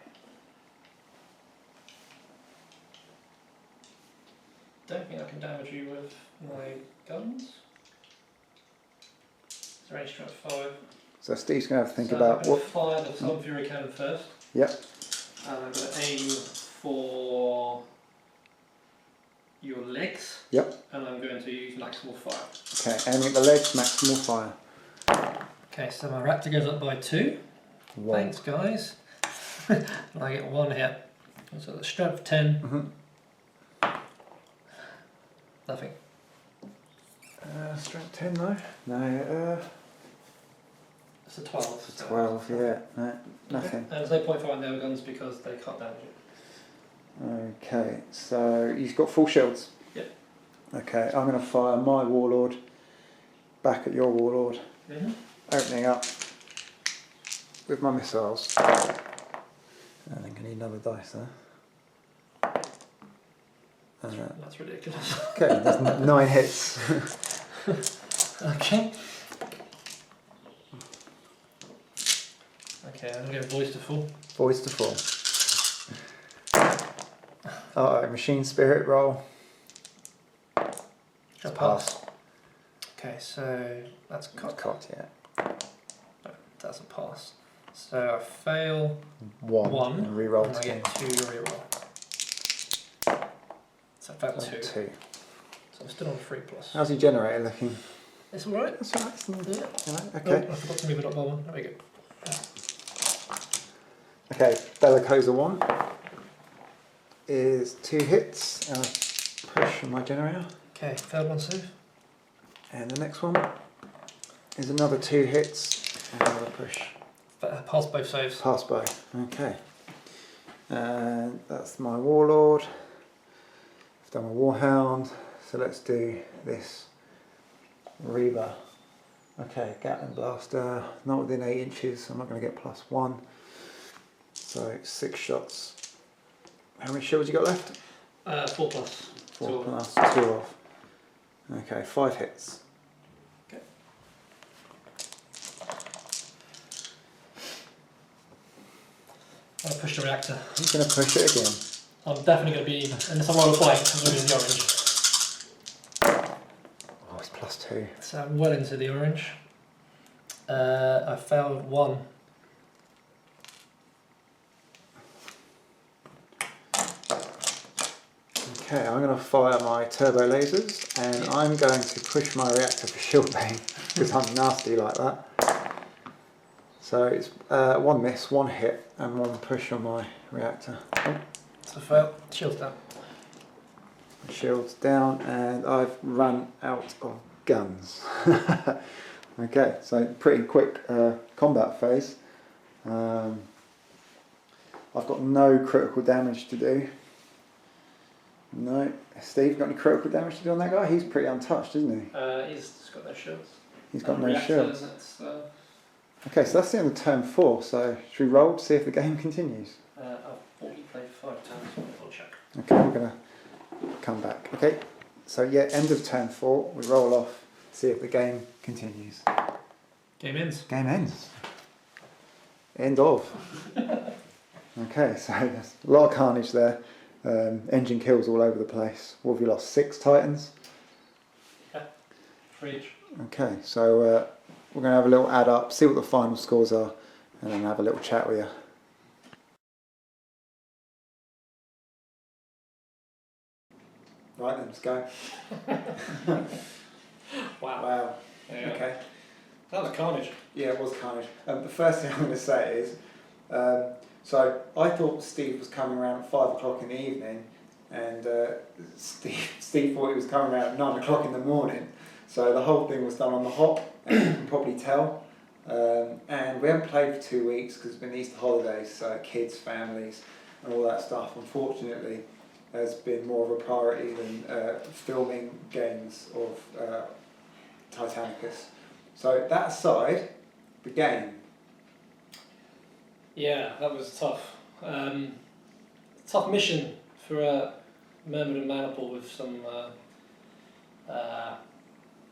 Don't think I can damage you with my guns. Is there any strength 5? So Steve's going to have to think so about I'm going what. to fire the Sun Fury cannon first. Yep. And I'm going to aim for your legs. Yep. And I'm going to use maximal fire. Okay, aiming at the legs, maximal fire. Okay, so my raptor goes up by 2. 1. Thanks, guys. And I get 1 hit. So the strength 10. Nothing. Strength 10 though? No, It's a 12. it's a 12, yeah. No, nothing. And there's no point firing their guns because they can't damage it. Okay, so you've got full shields? Yep. Okay, I'm going to fire my warlord back at your warlord. Mm-hmm. Opening up with my missiles. I think I need another dice there. That's ridiculous. Okay, that's 9 hits. Okay. Okay, I'm going to go voice to full. Voice to full. Alright, machine spirit roll. A pass. Okay, so that's Cot, yeah. No, that's a pass. So I fail 1. And reroll and I 2. get 2 reroll. So I failed 2. 2. So I'm still on 3 plus. How's your generator looking? It's alright. That's alright. Yeah. Okay. Oh, I forgot to move it up by 1. There we go. Okay, Bellicosa 1 is 2 hits and a push on my generator. Okay, failed 1 save. And the next one is another 2 hits and another push. Pass both saves. Pass by. Okay. And that's my warlord. I've done my warhound. So let's do this. Reaver. Okay, Gatling blaster. Not within 8 inches, so I'm not going to get +1. So 6 shots. How many shields you got left? 4 plus. 4 plus 2 off. Okay, 5 hits. Okay. I'm going to push the reactor. I'm going to push it again. I'm definitely going to be, unless I roll a blank, I'm going to be in the orange. Oh, it's +2. So I'm well into the orange. I failed 1. Okay, I'm going to fire my turbo lasers and I'm going to push my reactor for shield bang because I'm nasty like that. So it's 1 miss, 1 hit and 1 push on my reactor. Oh, So fail. Shield's down. shield's down and I've run out of guns. Okay, so pretty quick combat phase. I've got no critical damage to do. No. Steve, got any critical damage to do on that guy? He's pretty untouched, isn't he? He's got no shields. He's got no Reactors, shields. It's, Okay, so that's the end of turn 4. So should we roll to see if the game continues? I've already played 5 times, so I'll check. Okay, we're going to come back. Okay, so yeah, end of turn 4. We roll off, see if the game continues. Game ends. Game ends. End of. Okay, so there's a lot of carnage there. Engine kills all over the place. What have you lost? 6 Titans? Yeah, for each. Okay, so we're going to have a little add up, see what the final scores are, and then have a little chat with you. Right then, let's go. Wow. Yeah. Okay. That was carnage. Yeah, it was carnage. The first thing I'm going to say is, so I thought Steve was coming around at 5 o'clock in the evening, and Steve thought he was coming around at 9 o'clock in the morning. So the whole thing was done on the hop, and you can probably tell. And we haven't played for 2 weeks because it's been Easter holidays, so kids, families, and all that stuff, unfortunately, has been more of a priority than filming games of Titanicus. So that aside, the game. Yeah, that was tough. Tough mission for a Mermaid and Maniple with some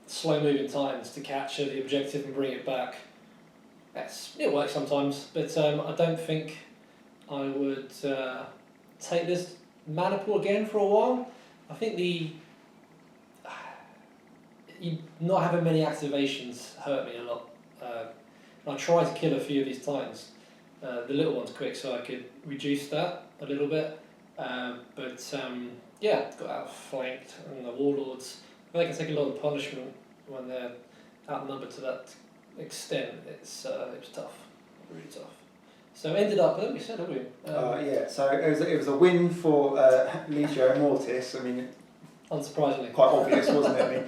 slow-moving titans to capture the objective and bring it back. It works sometimes, but I don't think I would take this Maniple again for a while. I think not having many activations hurt me a lot. I tried to kill a few of these titans, the little ones quick, so I could reduce that a little bit. Yeah, got outflanked, and the warlords, they can take a lot of punishment when they're outnumbered to that extent. It was tough, really tough. So ended up, I think we said, haven't we? Yeah, so it was a win for Legio Mortis. I mean, unsurprisingly. Quite obvious, wasn't it? I mean,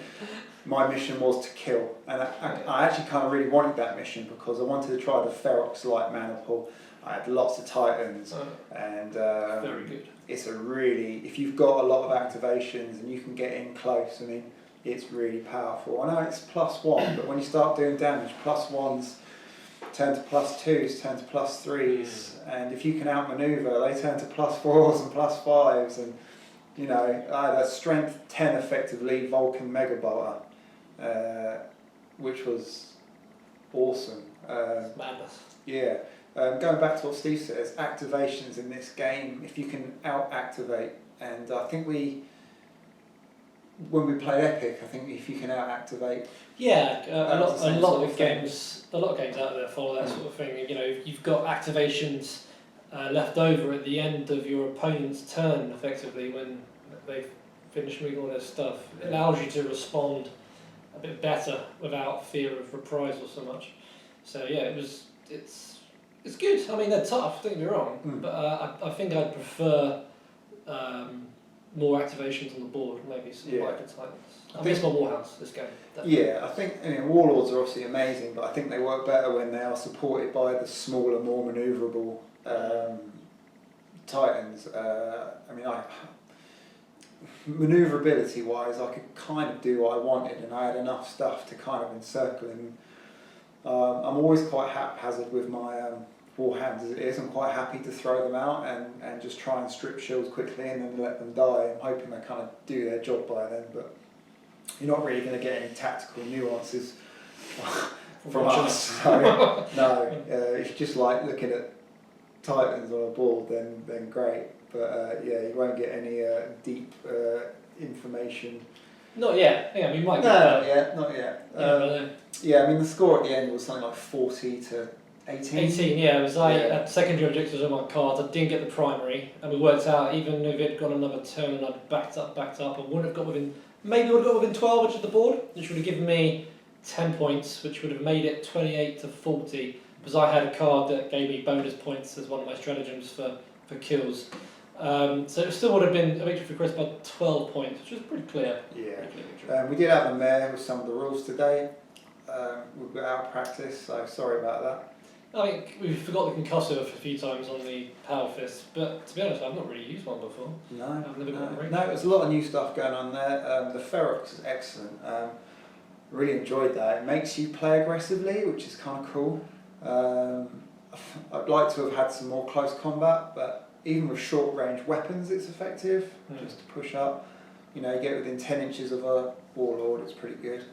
my mission was to kill, and I actually kind of really wanted that mission because I wanted to try the Ferrox light maniple. I had lots of titans, and very good. It's a really, if you've got a lot of activations and you can get in close, I mean, it's really powerful. I know it's +1, but when you start doing damage, +1s turn to +2s, turn to +3s, and if you can outmaneuver, they turn to +4s and +5s, and you know, I had a strength 10 effectively Vulcan Mega Bolter, which was awesome. Madness. Yeah. Going back to what Steve says, activations in this game, if you can out-activate, and I think when we played Epic, I think if you can out-activate... Yeah, a lot of games out there follow that sort of thing. You know, if you've got activations left over at the end of your opponent's turn, effectively, when they've finished moving all their stuff, it allows you to respond a bit better without fear of reprisal so much. So yeah, it's good. I mean, they're tough, don't get me wrong, but I think I'd prefer more activations on the board, maybe some lighter titans. I miss my Warhounds this game. Definitely. Yeah, I think Warlords are obviously amazing, but I think they work better when they are supported by the smaller, more manoeuvrable titans. I mean, manoeuvrability-wise, I could kind of do what I wanted, and I had enough stuff to kind of encircle him. I'm always quite haphazard with my Warhounds as it is. I'm quite happy to throw them out and just try and strip shields quickly and then let them die. I'm hoping they kind of do their job by then, but you're not really going to get any tactical nuances from us. So, no, if you just like looking at titans on a board, then great. But yeah, you won't get any deep information. Not yet. Yeah, we might. Not yet. Yeah, I mean the score at the end was something like 40 to 18. 18, yeah. It was like secondary objectives on my cards. I didn't get the primary, and we worked out even if it had gone another turn and I'd backed up, I wouldn't have got within. Maybe would have got within 12 inches of the board, which would have given me 10 points, which would have made it 28 to 40, because I had a card that gave me bonus points as one of my stratagems for kills. So it still would have been a victory for Chris by 12 points, which was pretty clear. Yeah. We did have a mare with some of the rules today. We've got out of practice, so sorry about that. I think we forgot the concussive a few times on the power fist, but to be honest, I've not really used one before. No, there's a lot of new stuff going on there. The Ferrox is excellent. Really enjoyed that. It makes you play aggressively, which is kind of cool. I'd like to have had some more close combat, but even with short range weapons, it's effective. Just to push up. You know, you get within 10 inches of a warlord, it's pretty good.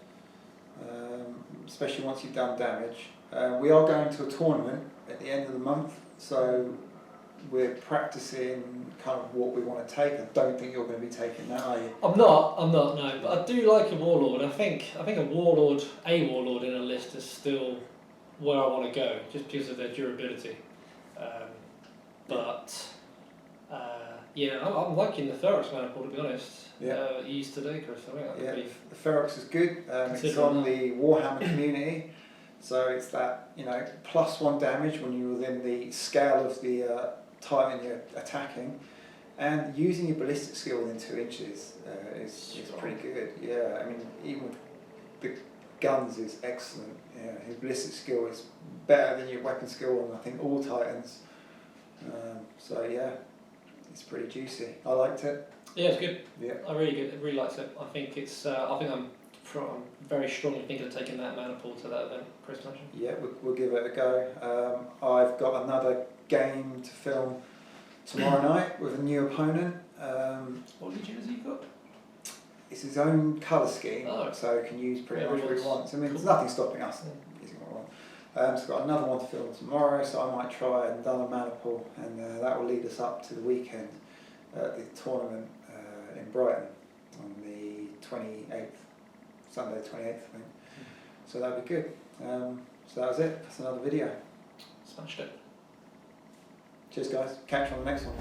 Especially once you've done damage. We are going to a tournament at the end of the month, so we're practicing kind of what we want to take. I don't think you're going to be taking that, are you? I'm not, no. But I do like a warlord. I think a warlord in a list is still where I want to go, just because of their durability. I'm liking the Ferrox maniple, to be honest. Yeah. Used today, Chris. I think that could be. The Ferrox is good. It's on the Warhammer community, so it's that +1 damage when you're within the scale of the Titan you're attacking, and using your ballistic skill within 2 inches is pretty good. Yeah, I mean even with the guns is excellent. Yeah, his ballistic skill is better than your weapon skill on I think all Titans. So yeah, it's pretty juicy. I liked it. Yeah, it's good. Yeah, I really liked it. I think it's. I'm very strongly thinking of taking that maniple to that event, Chris mentioned. Yeah, we'll give it a go. I've got another game to film tomorrow night with a new opponent. What legion has he got? It's his own colour scheme, Oh. so he can use pretty much what he wants. I mean, there's nothing stopping us using what we want. So I've got another one to film tomorrow, so I might try another maniple, and that will lead us up to the weekend at the tournament in Brighton on the 28th, Sunday the 28th, I think. So that'll be good. So that was it. That's another video. Smashed it. Cheers, guys. Catch you on the next one.